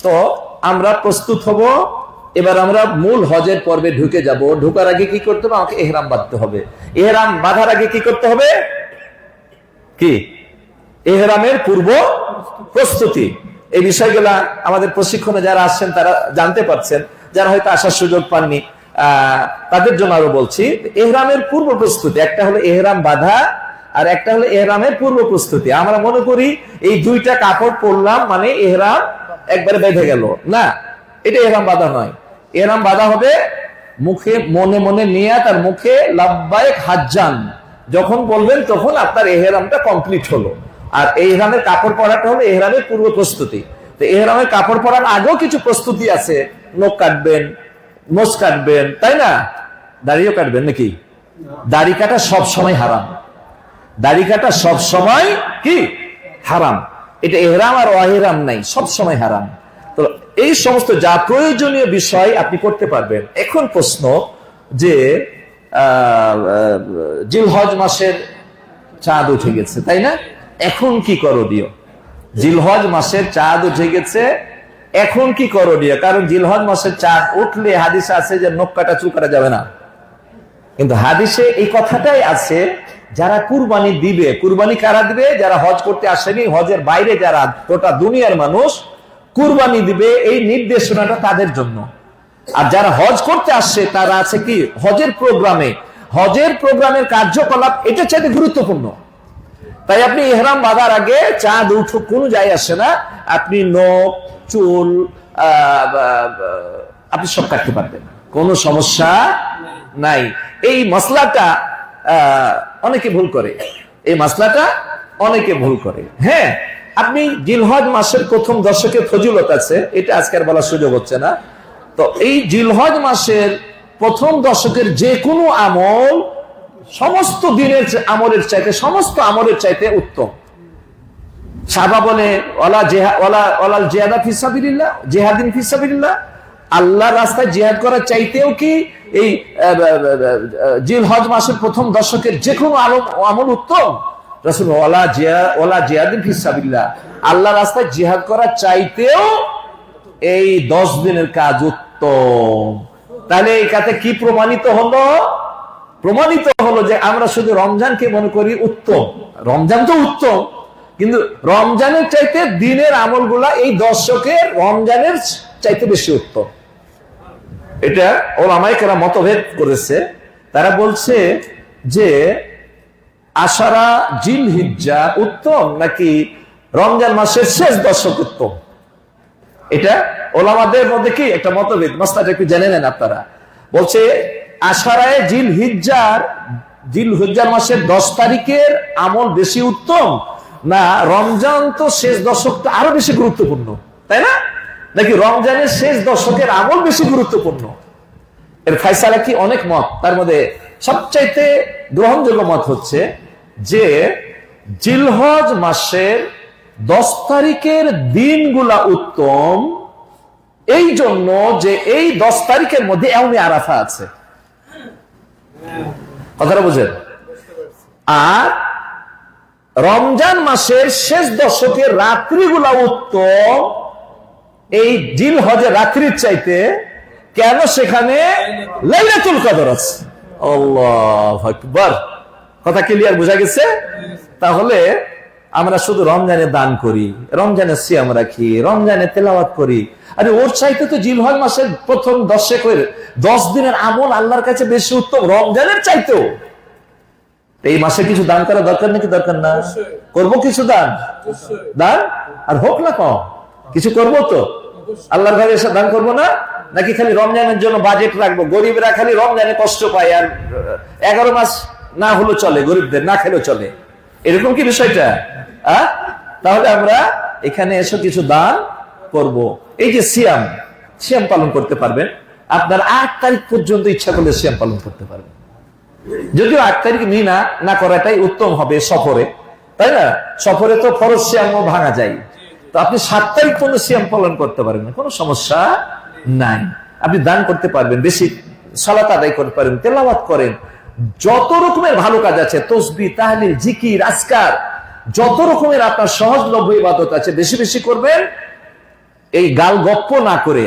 তো আমরা প্রস্তুত হব এবার আমরা মূল হজের পর্বে ঢুকে যাব। ঢোকার আগে কি করতে হবে? আমাকে এহরাম বাঁধতে হবে। এহরাম বাঁধার আগে কি করতে হবে? কি? এহরামের পূর্ব প্রস্তুতি। এই বিষয়গুলা আমাদের প্রশিক্ষণে যারা আসছেন তারা জানতে পারছেন, যারা হয়তো আসার সুযোগ পাননি তাদের জন্য আরো বলছি। এহরামের পূর্ব প্রস্তুতি, একটা হলো এহরাম বাঁধা আর একটা হলো এহরামের পূর্ব প্রস্তুতি। আমরা মনে করি এই দুইটা কাপড় পরলাম মানে এহরাম একবারে বেঁধে গেল, না, এটা এহরাম বাঁধা নয়। এহরাম বাঁধা হবে মুখে মনে মনে নিয়ে, তার মুখে লাব্বাইক হাজ্জান যখন বলবেন তখন আপনার এহরামটা কমপ্লিট হলো। আর এহরামের কাপড় পরাটা হলো এহরামের পূর্ব প্রস্তুতি। তো এহরামের কাপড় পরার আগেও কিছু প্রস্তুতি আছে। নখ কাটবেন, মোজ কাটবেন, তাই না? দাড়িও কাটবেন নাকি? দাড়ি কাটা সব সময় হারাম। দাড়ি কাটা সব সময় কি হারাম। এটা এহরাম আর অহেরাম নাই, সব সময় হারাম। তো এই সমস্ত যা প্রয়োজনীয় বিষয় আপনি করতে পারবেন। এখন প্রশ্ন যে জিলহজ মাসের চাঁদ উঠে গেছে, তাই না? এখন কি করণীয়? জিলহজ মাসের চাঁদ উঠে গেছে, এখন কি করণীয়? কারণ জিলহজ মাসের চাঁদ উঠলে হাদিসে আছে যে নখ কাটা চুল কাটা যাবে না, কিন্তু হাদিসে এই কথাটাই আছে যারা কুরবানি দিবে। কুরবানি কারা দিবে? যারা হজ করতে আসেনি, হজের বাইরে যারা গোটা দুনিয়ার মানুষ কুরবানি দিবে, এই নির্দেশনাটা তাদের জন্য। আর যারা হজ করতে আসছে তারা আছে কি হজের প্রোগ্রামে, হজের প্রোগ্রামের কার্যকলাপ এটা চাইতে গুরুত্বপূর্ণ। তাই আপনি ইহরাম বাঁধার আগে চাঁদ উঠুক কোনো যায় আসে না, আপনি নখ চুল আপনি সব কাটতে পারবেন, কোনো সমস্যা নাই। এই মসলাটা অনেকে ভুল করে, এই মসলাটা অনেকে ভুল করে। হ্যাঁ, আপনি জিলহজ মাসের প্রথম দশকের ফজিলত আছে, এটা আজকের বলার সুযোগ হচ্ছে না। তো এই জিলহজ মাসের প্রথম দশকের যে কোনো আমল সমস্ত দিনের আমলের চাইতে, সমস্ত আমলের চাইতে উত্তম। সাহাবা বলে ওয়ালা জিহাদা ফি সাবিলিল্লাহ, জিহাদিন ফি সাবিলিল্লাহ, আল্লাহর রাস্তায় জিহাদ করার চাইতেও কি এই জিলহজ মাসের প্রথম দশকের যে কোনো আমল উত্তম? রাসূল ওয়ালা জিহাদিন ফি সাবিলিল্লাহ, আল্লাহর রাস্তায় জিহাদ করার চাইতেও এই 10 দিনের কাজ উত্তম। তাহলে এই কাছে কি প্রমাণিত হলো? প্রমাণিত হলো যে আমরা শুধু রমজানকে মনে করি উত্তম। রমজান তো উত্তম, কিন্তু রমজানের চাইতে দিনের আমলগুলা এই দশকের রমজানের চাইতে বেশি উত্তম। এটা ওলামায়ে কেরাম মতভেদ করেছে। তারা বলছে যে আশারা জিলহিজ্জা উত্তম নাকি রমজান মাসের শেষ দশক উত্তম। এটা ওলামাদের মধ্যে কি একটা মতভেদ, মাসলাটা একটু জেনে নেন আপনারা। বলছে আশারায়ে জিলহিজ্জার মাসের 10 তারিখের আমল বেশি উত্তম, না রমজান তো শেষ দশকটা আরো বেশি গুরুত্বপূর্ণ, তাই না? নাকি রমজানের শেষ দশকের আমল বেশি গুরুত্বপূর্ণ? এর ফায়সালা কি অনেক মত, তার মধ্যে সবচাইতে গ্রহণযোগ্য মত হচ্ছে যে জিলহজ মাসের 10 তারিখের দিনগুলা উত্তম এই জন্য যে এই 10 তারিখের মধ্যে ইয়াউমে আরাফা আছে। কথাটা বুঝেন? আর রমজান মাসের শেষ দশকের রাত্রিগুলা উত্তম এই জিলহজের রাত্রির চাইতে। কেন? সেখানে লাইলাতুল কদর আছে। আল্লাহু আকবার। কথা ক্লিয়ার বোঝা গেছে? তাহলে আমরা শুধু রমজানে দান করি, রমজানে সিয়াম রাখি, রমজানে তেলাওয়াত করি, আরে ওর চাইতে তো জিলহজ মাসের প্রথম 10 দিনের আমল আল্লাহর কাছে বেশি উত্তম রমজানের চাইতেও। এই মাসে কিছু দান করা দরকার নাকি দরকার না? করবো কিছু দান, দান আর হোক না কম কিছু করবো তো আল্লাহর ঘরে এসে দান করবো না? নাকি খালি রমজানের জন্য বাজেট রাখবো? গরিবরা খালি রমজানে কষ্ট পায় আর 11 মাস না হলেও চলে, গরিবদের না খেলেও চলে, এরকম কি বিষয়টা? তাহলে আমরা এখানে এসে কিছু দান করব। এই যে সিয়াম পালন করতে পারবেন, আপনার 8 তারিখ পর্যন্ত ইচ্ছা করলে সিয়াম পালন করতে পারবেন। যদিও 8 তারিখ না করাটাই উত্তম হবে সফরে, তাই না? সফরে তো ফরজ সিয়ামও ভাঙা যায়। তো আপনি 7 তারিখ পর্যন্ত সিয়াম পালন করতে পারবেন, কোনো সমস্যা নাই। আপনি দান করতে পারবেন, বেশি সালাত আদায় করতে পারেন, তেলাওয়াত করেন, যত রকমের ভালো কাজ আছে, তাসবিহ, তাহলিল, জিকির, আজকার, যত রকমের আপনার সহজলভ্য ইবাদত আছে বেশি বেশি করবেন। এই গাল গপ্প না করে,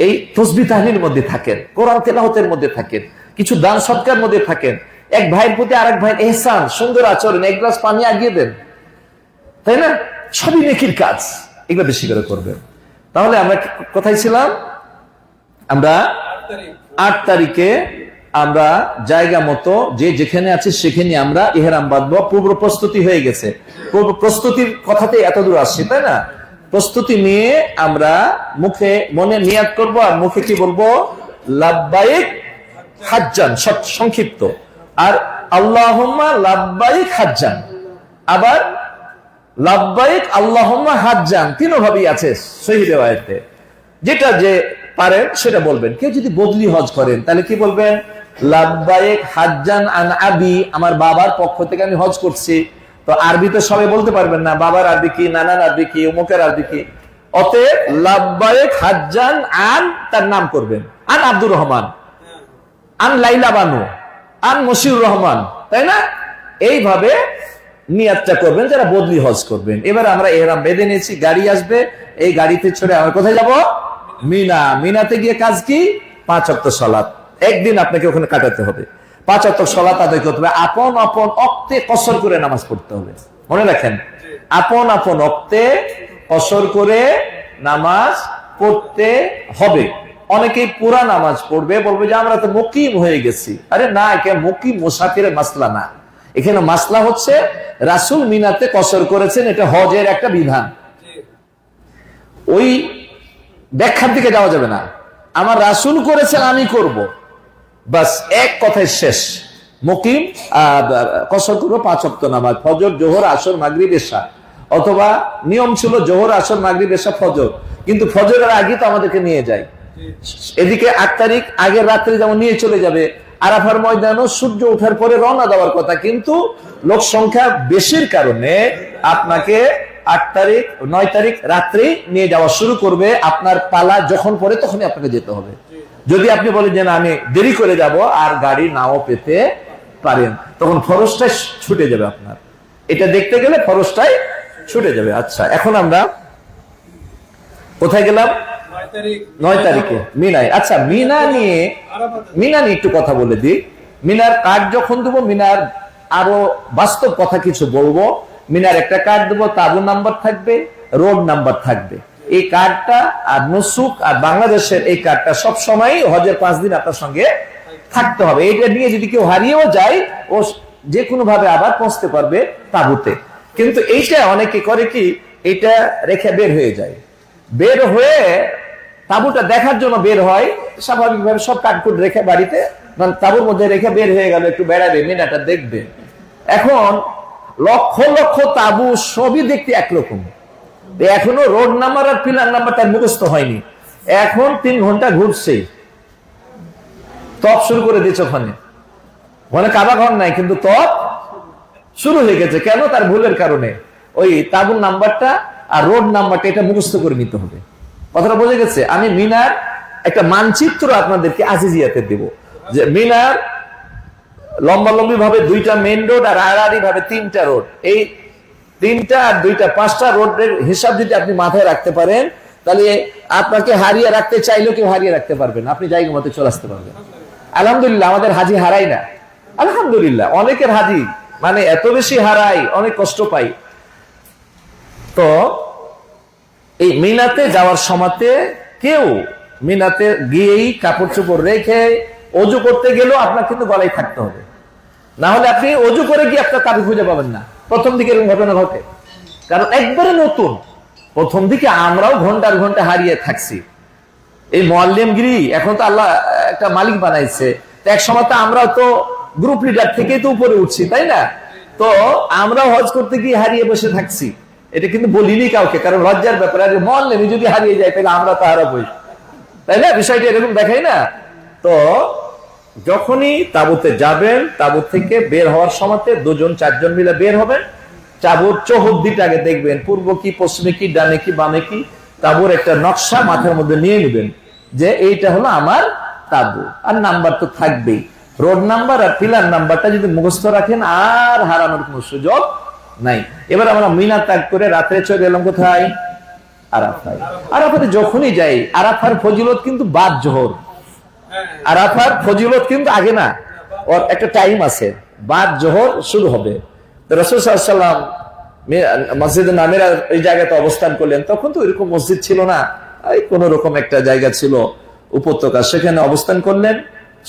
এই তসবিহ তাহলিলের মধ্যে থাকেন, কোরআন তেলাওয়াতের মধ্যে থাকেন, কিছু দান সদকার মধ্যে থাকেন, এক ভাইয়ের প্রতি আরেক ভাইয়ের ইহসান, সুন্দর আচরণ, এক গ্লাস পানি আগিয়ে দেন, তাই না? সবই নেকির কাজ, এগুলো বেশি করে করবেন। তাহলে আমরা কোথায় ছিলাম? আমরা 8 তারিখে আমরা জায়গা মতো যে যেখানে আছি সেখানে আমরা ইহরাম বাঁধবো। পূর্ব প্রস্তুতি হয়ে গেছে, পূর্ব প্রস্তুতির কথাতে এত দূর আসছি, তাই না? প্রস্তুতি নিয়ে আমরা মুখে মনে নিয়াত করব, আর মুখে কি বলবো? লাব্বাইক হাজ্জান, সংক্ষিপ্ত। আর আল্লাহুম্মা লাব্বাইক হাজ্জান, আবার লাব্বাইক আল্লাহুম্মা হাজ্জান, তিনও ভাবেই আছে সহিহ রিওয়ায়াতে। যেটা যে পারেন সেটা বলবেন। কেউ যদি বদলি হজ করেন তাহলে কি বলবেন? লাব্বাইক হাজ্জান আন আবি, আমার বাবার পক্ষ থেকে আমি হজ করছি। তো আরবি তো সবাই বলতে পারবেন না, বাবার আরবি কি, নানার আরবি কি, অমুকের আরবি কি। অতএব লাব্বাইক হাজ্জান আন, তার নাম করবেন, আন আব্দুর রহমান, আন লাইলা বানু, আন মশিউর রহমান, তাই না? এইভাবে নিয়াতটা করবেন যারা বদলি হজ করবেন। এবার আমরা ইহরাম বেঁধে নিয়েছি, গাড়ি আসবে, এই গাড়িতে চড়ে আমরা কোথায় যাব? মিনা। মিনাতে গিয়ে কাজ কি? 5 ওয়াক্ত সালাত একদিন আপনাকে ওখানে কাটাতে হবে। 5 ওয়াক্ত সালাত আদায় করতে হবে, আপন আপন ওক্তে কসর করে নামাজ পড়তে হবে। মনে রাখেন, আপন আপন ওক্তে কসর করে নামাজ পড়তে হবে। অনেকেই পুরা নামাজ পড়বে, বলবে যে আমরা তো মুকিম হয়ে গেছি। আরে না, এখানে মুকিম মুসাফিরের মাসলা না, এখানে মাসলা হচ্ছে রাসূল মিনাতে কসর করেছেন, এটা হজের একটা বিধান। ওই ব্যাখ্যার দিকে যাওয়া যাবে না, আমার রাসূল করেছেন আমি করব, বাস এক কথায় শেষ। মুকিম কসর করবো 5 ওয়াক্ত নামাজ, ফজর, জোহর, আসর, মাগরিব, এশা। অথবা নিয়ম ছিল জোহর, আসর, মাগরিব, এশা, ফজর, কিন্তু ফজরের আগে তো আমাদেরকে নিয়ে যায়। এদিকে 8 তারিখ আগের রাত্রে যেমন নিয়ে চলে যাবে, আরাফার ময়দানও সূর্য ওঠার পরে রওনা দেওয়ার কথা, কিন্তু লোক সংখ্যা বেশির কারণে আপনাকে 8 তারিখ 9 তারিখ রাত্রে নিয়ে যাওয়া শুরু করবে। আপনার পালা যখন পড়ে তখনই আপনাকে যেতে হবে। যদি আপনি বলেন যে না আমি দেরি করে যাব, আর গাড়ি নাও পেতে পারেন, তখন ফরজটাই ছুটে যাবে আপনার। এটা দেখতে গেলে ফরজটাই ছুটে যাবে। আচ্ছা, এখন আমরা কোথায় গেলাম? 9 তারিখে মিনায়। আচ্ছা, মিনা নিয়ে একটু কথা বলে দিই। মিনার কার্ড যখন দেবো, মিনার আরো বাস্তব কথা কিছু বলবো। মিনার একটা কার্ড দেবো, তাবু নাম্বার থাকবে, রোড নাম্বার থাকবে। এই কার্ডটা আর নুসুক আর বাংলাদেশের এই কার্ডটা সব সময় হজের 5 দিন আপনার সঙ্গে থাকতে হবে। এটা নিয়ে যদি কেউ হারিয়েও যায়, ও যে কোনো ভাবে আবার পৌঁছতে পারবে তাবুতে। কিন্তু এইটা অনেকে করে কি, এটা রেখে বের হয়ে যায়, বের হয়ে তাবুটা দেখার জন্য বের হয়, স্বাভাবিকভাবে সব কাঠকুট রেখে বাড়িতে তাবুর মধ্যে রেখে বের হয়ে গেল, একটু বেড়াবে, মিনাটা দেখবে। এখন লক্ষ লক্ষ তাবু সবই দেখতে একরকম, এখনো রোড নাম্বার আর পিলার নাম্বার তার মুখস্থ হয়নি। এখন 3 ঘন্টা ঘুরছে, তপ শুরু করে দিয়েছে ওখানে, ওখানে কাবা ঘর নাই কিন্তু তপ শুরু হয়ে গেছে। কেন? তার ভুলের কারণে। ওই তাবুর নাম্বারটা আর রোড নাম্বারটা এটা মুখস্থ করে নিতে হবে। কথাটা বোঝা গেছে? আমি মিনার একটা মানচিত্র আপনাদেরকে আজিজিয়াতে দেব, যে মিনার লম্বালম্বি ভাবে 2টা মেইন রোড আর আড়াআড়ি ভাবে 3টা রোড, এই 3টা আর 2টা 5টা রোডের হিসাব যদি আপনি মাথায় রাখতে পারেন, তাহলে আপনাকে হারিয়ে রাখতে চাইলেও কেউ হারিয়ে রাখতে পারবেন, আপনি জায়গা মতো চলে আসতে পারবেন। আলহামদুলিল্লাহ, আমাদের হাজি হারাই না, আলহামদুলিল্লাহ। অনেকের হাজি মানে এত বেশি হারাই, অনেক কষ্ট পাই। তো এই মিনাতে যাওয়ার সময়তে কেউ মিনাতে গিয়েই কাপড় চোপড় রেখে অজু করতে গেলেও আপনার কিন্তু গলায় থাকতে হবে, না হলে আপনি অজু করে গিয়ে আপনার তাবু খুঁজে পাবেন না। প্রথম দিকে এরকম ঘটনা ঘটে, কারণ একবারে নতুন। প্রথম দিকে আমরাও ঘন্টার ঘন্টা হারিয়ে থাকছি। এই মুআল্লিমগিরি এখন তো আল্লাহ একটা মালিক বানাইছে, এক সময় তো আমরাও তো গ্রুপ লিডার থেকেই তো উপরে উঠছি, তাই না? তো আমরাও হজ করতে গিয়ে হারিয়ে বসে থাকছি, এটা কিন্তু বলিনি কাউকে, কারণ লজ্জার ব্যাপার। আর মুআল্লিম যদি হারিয়ে যায় তাহলে আমরা তো হারাবই, তাই না? বিষয়টা এরকম দেখাই না? তো যখনই তাবুতে যাবেন, তাবুত থেকে বের হওয়ার সময় 2-4 মিলে বের হবেন। তাবুর চৌহদ্দিটা আগে দেখবেন, পূর্ব কি, পশ্চিমে কি, ডানে কি, বামে কি। তাবুর একটা নকশা মাথার মধ্যে নিয়ে নেবেন যে এইটা হলো আমার তাবু। আর নাম্বার তো থাকবেই, রোড নাম্বার আর পিলার নাম্বারটা যদি মুখস্থ রাখেন আর হারানোর কোনো সুযোগ নাই। এবার আমরা মিনা ত্যাগ করে রাত্রে চলে এলাম কোথায়? আরাফায়। আরাফাতে যখনই যাই, আরাফার ফজিলত কিন্তু বাদ জোহর, আরাফার ফজিলত কিন্তু আগে না, ওর একটা টাইম আছে, বাদ জোহর শুরু হবে। রাসূল সাল্লাল্লাহু আলাইহি ওয়াসাল্লাম মসজিদে নামেরা এই জায়গাতে অবস্থান করলেন, তখন তো এরকম মসজিদ ছিল না, এই কোন রকম একটা জায়গা ছিল উপত্যকা, সেখানে অবস্থান করলেন।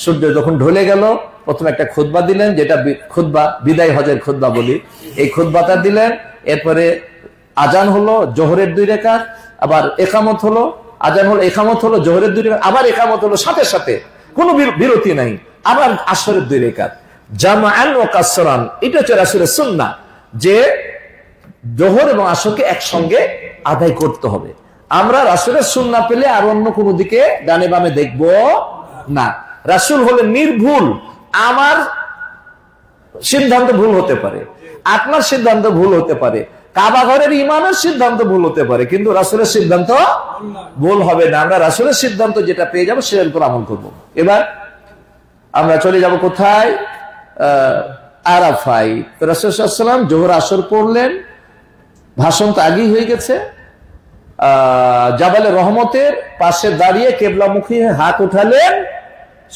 সূর্য যখন ঢলে গেল, প্রথমে একটা খুতবা দিলেন, যেটা খুতবা বিদায় হজের খুতবা বলি, এই খুতবাটা দিলেন। এরপরে আজান হলো জোহরের 2 রাকাত, আবার একামত হলো, আজান হলো, একামত হলো, জোহরের 2 রাকাত, আবার একামত হলো, সাথে সাথে কোনো বিরতি নাই, আবার আসরের 2 রাকাত জামাআন ওয়া কাসরান। এটা হচ্ছে রাসূলের সুন্নাহ, যে জোহর এবং আসরকে একসঙ্গে আদায় করতে হবে। আমরা রাসূলের সুন্নাহ পেলে আর অন্য কোনো দিকে ডানে বামে দেখবো না। রাসূল হলেন নির্ভুল। আমার সিদ্ধান্ত ভুল হতে পারে, আপনার সিদ্ধান্ত ভুল হতে পারে, কাবা ঘরের ইমামের সিদ্ধান্ত ভুল হতে পারে, কিন্তু রাসূলের সিদ্ধান্ত ভুল হবে না। আমরা রাসূলের সিদ্ধান্ত যেটা পেয়ে যাবো সেটার উপর আমল করবো। এবার আমরা চলে যাব কোথায়? আরাফায়। রাসূল সাল্লাল্লাহু আলাইহি ওয়াসাল্লাম জোহর আসর পড়লেন, ভাষণ তো আগেই হয়ে গেছে। জাবালে রহমতের পাশে দাঁড়িয়ে কেবলামুখী হাত উঠালেন,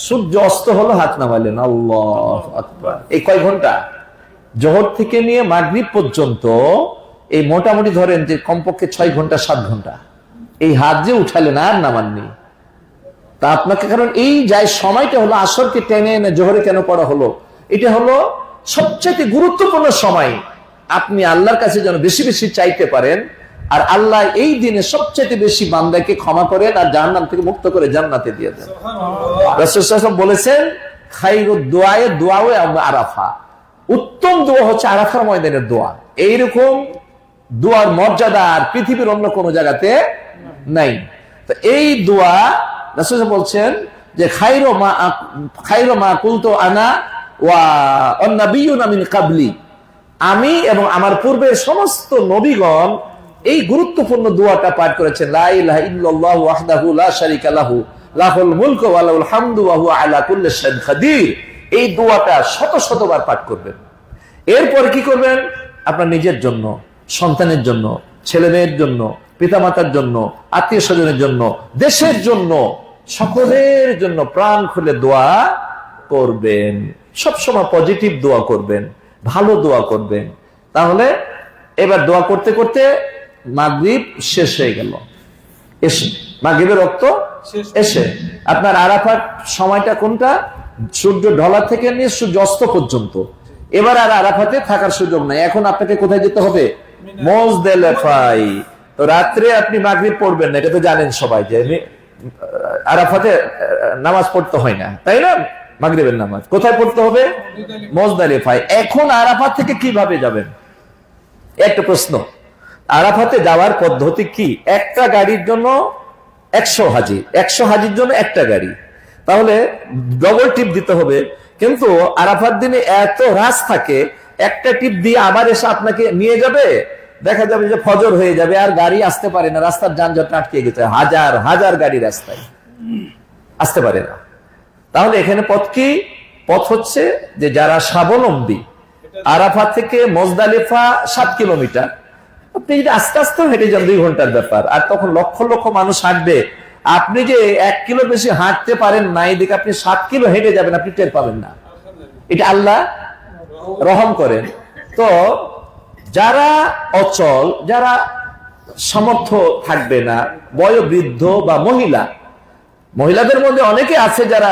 সূর্য অস্ত হলো, হাত নামালেন। আল্লাহু আকবার। এই কয় ঘন্টা? জোহর থেকে নিয়ে মাগরিব পর্যন্ত, এই মোটামুটি ধরেন যে কমপক্ষে 6 ঘন্টা 7 ঘন্টা এই হাত যে উঠালেন আর নামাননি। তা আপনাকে, কারণ এই যাই সময়টা হলো, আসরকে টেনে এনে জোহরে কেন পড়া হলো, এটা হলো সবচেয়ে গুরুত্বপূর্ণ সময়। আপনি আল্লাহর কাছে যেন বেশি বেশি চাইতে পারেন, আর আল্লাহ এই দিনে সবচেয়ে বেশি বান্দাকে ক্ষমা করেন আর জাহান্নাম থেকে মুক্ত করে জান্নাতে দিয়ে দেন। রাসূল সাল্লাল্লাহু আলাইহি ওয়াসাল্লাম বলেছেন, খায়রুদ দুআয়ে দুআয়ে আরাফা, উত্তম দোয়া হচ্ছে আরাফার ময়দানের দোয়া। এইরকম দোয়ার মর্যাদা আর পৃথিবীর অন্য কোনো জায়গাতে নাই। তো এই দোয়া রাসূল বলছেন যে খায়রু মা কুলতু আনা ওয়া আন-নাবিয়্যুনা মিন ক্বাবলি, আমি এবং আমার পূর্বের সমস্ত নবীগণ এই গুরুত্বপূর্ণ দোয়াটা পাঠ করেছেন। লা ইলাহা ইল্লাল্লাহু ওয়াহদাহু লা শারীকা লাহু লাহুল মুলকু ওয়া লাহুল হামদু ওয়া হুয়া আলা কুল্লি শাইইন কাদির। এই দোয়াটা শত শতবার পাঠ করবেন। এরপর কি করবেন? আপনার নিজের জন্য, সন্তানের জন্য, ছেলে মেয়ের জন্য, পিতামাতার জন্য, আত্মীয় স্বজনের জন্য, দেশের জন্য, সকলের জন্য প্রাণ খুলে দোয়া করবেন। সবসময় পজিটিভ দোয়া করবেন, ভালো দোয়া করবেন। তাহলে এবার দোয়া করতে করতে মাগরিব শেষ হয়ে গেল, এসে মাগরিবের রক্ত এসে আপনার আরাফাত সময়টা কোনটা? সূর্য ঢলা থেকে নিয়ে সূর্য অস্ত পর্যন্ত। এবার আর আরাফাতে থাকার সুযোগ নাই। এখন আপনাকে কোথায় যেতে হবে? মুজদালিফায়। তো রাত্রে আপনি মাগরিব পড়বেন না, এটা তো জানেন সবাই, যে আরাফাতে নামাজ পড়তে হয় না, তাই না? মাগরিবের নামাজ কোথায় পড়তে হবে? মুজদালিফায়। এখন আরাফাত থেকে কিভাবে যাবেন? একটা প্রশ্ন, আরাফাতে যাওয়ার পদ্ধতি কি? একটা গাড়ির জন্য 100 হাজি, 100 হাজির জন্য একটা গাড়ি, তাহলে ডবল টিপ দিতে হবে। কিন্তু আরাফার দিনে এত রাশ থাকে, একটা টিপ দিয়ে আবার এসে আপনাকে নিয়ে যাবে, দেখা যাবে যে ফজর হয়ে যাবে, আর গাড়ি আসতে পারে না, রাস্তার যানজট আটকে গেছে, হাজার হাজার গাড়ি রাস্তায় আসতে পারে না। তাহলে এখানে পথ কি? পথ হচ্ছে যে যারা স্বাবলম্বী, আরাফা থেকে মুজদালিফা 7 কিলোমিটার, আপনি যদি আস্তে আস্তে হেঁটে যান 2 ঘন্টার ব্যাপার, আর তখন লক্ষ লক্ষ মানুষ হাঁটবে। আপনি যে 1 কিলো বেশি হাঁটতে পারেন না, এদিকে আপনি 7 কিলো হেঁটে যাবেন, আপনি টের পাবেন না। এটা আল্লাহ রহম করেন। তো যারা অচল, যারা সামর্থ্য থাকবে না, বয়োবৃদ্ধ বা মহিলাদের মধ্যে অনেকে আছে যারা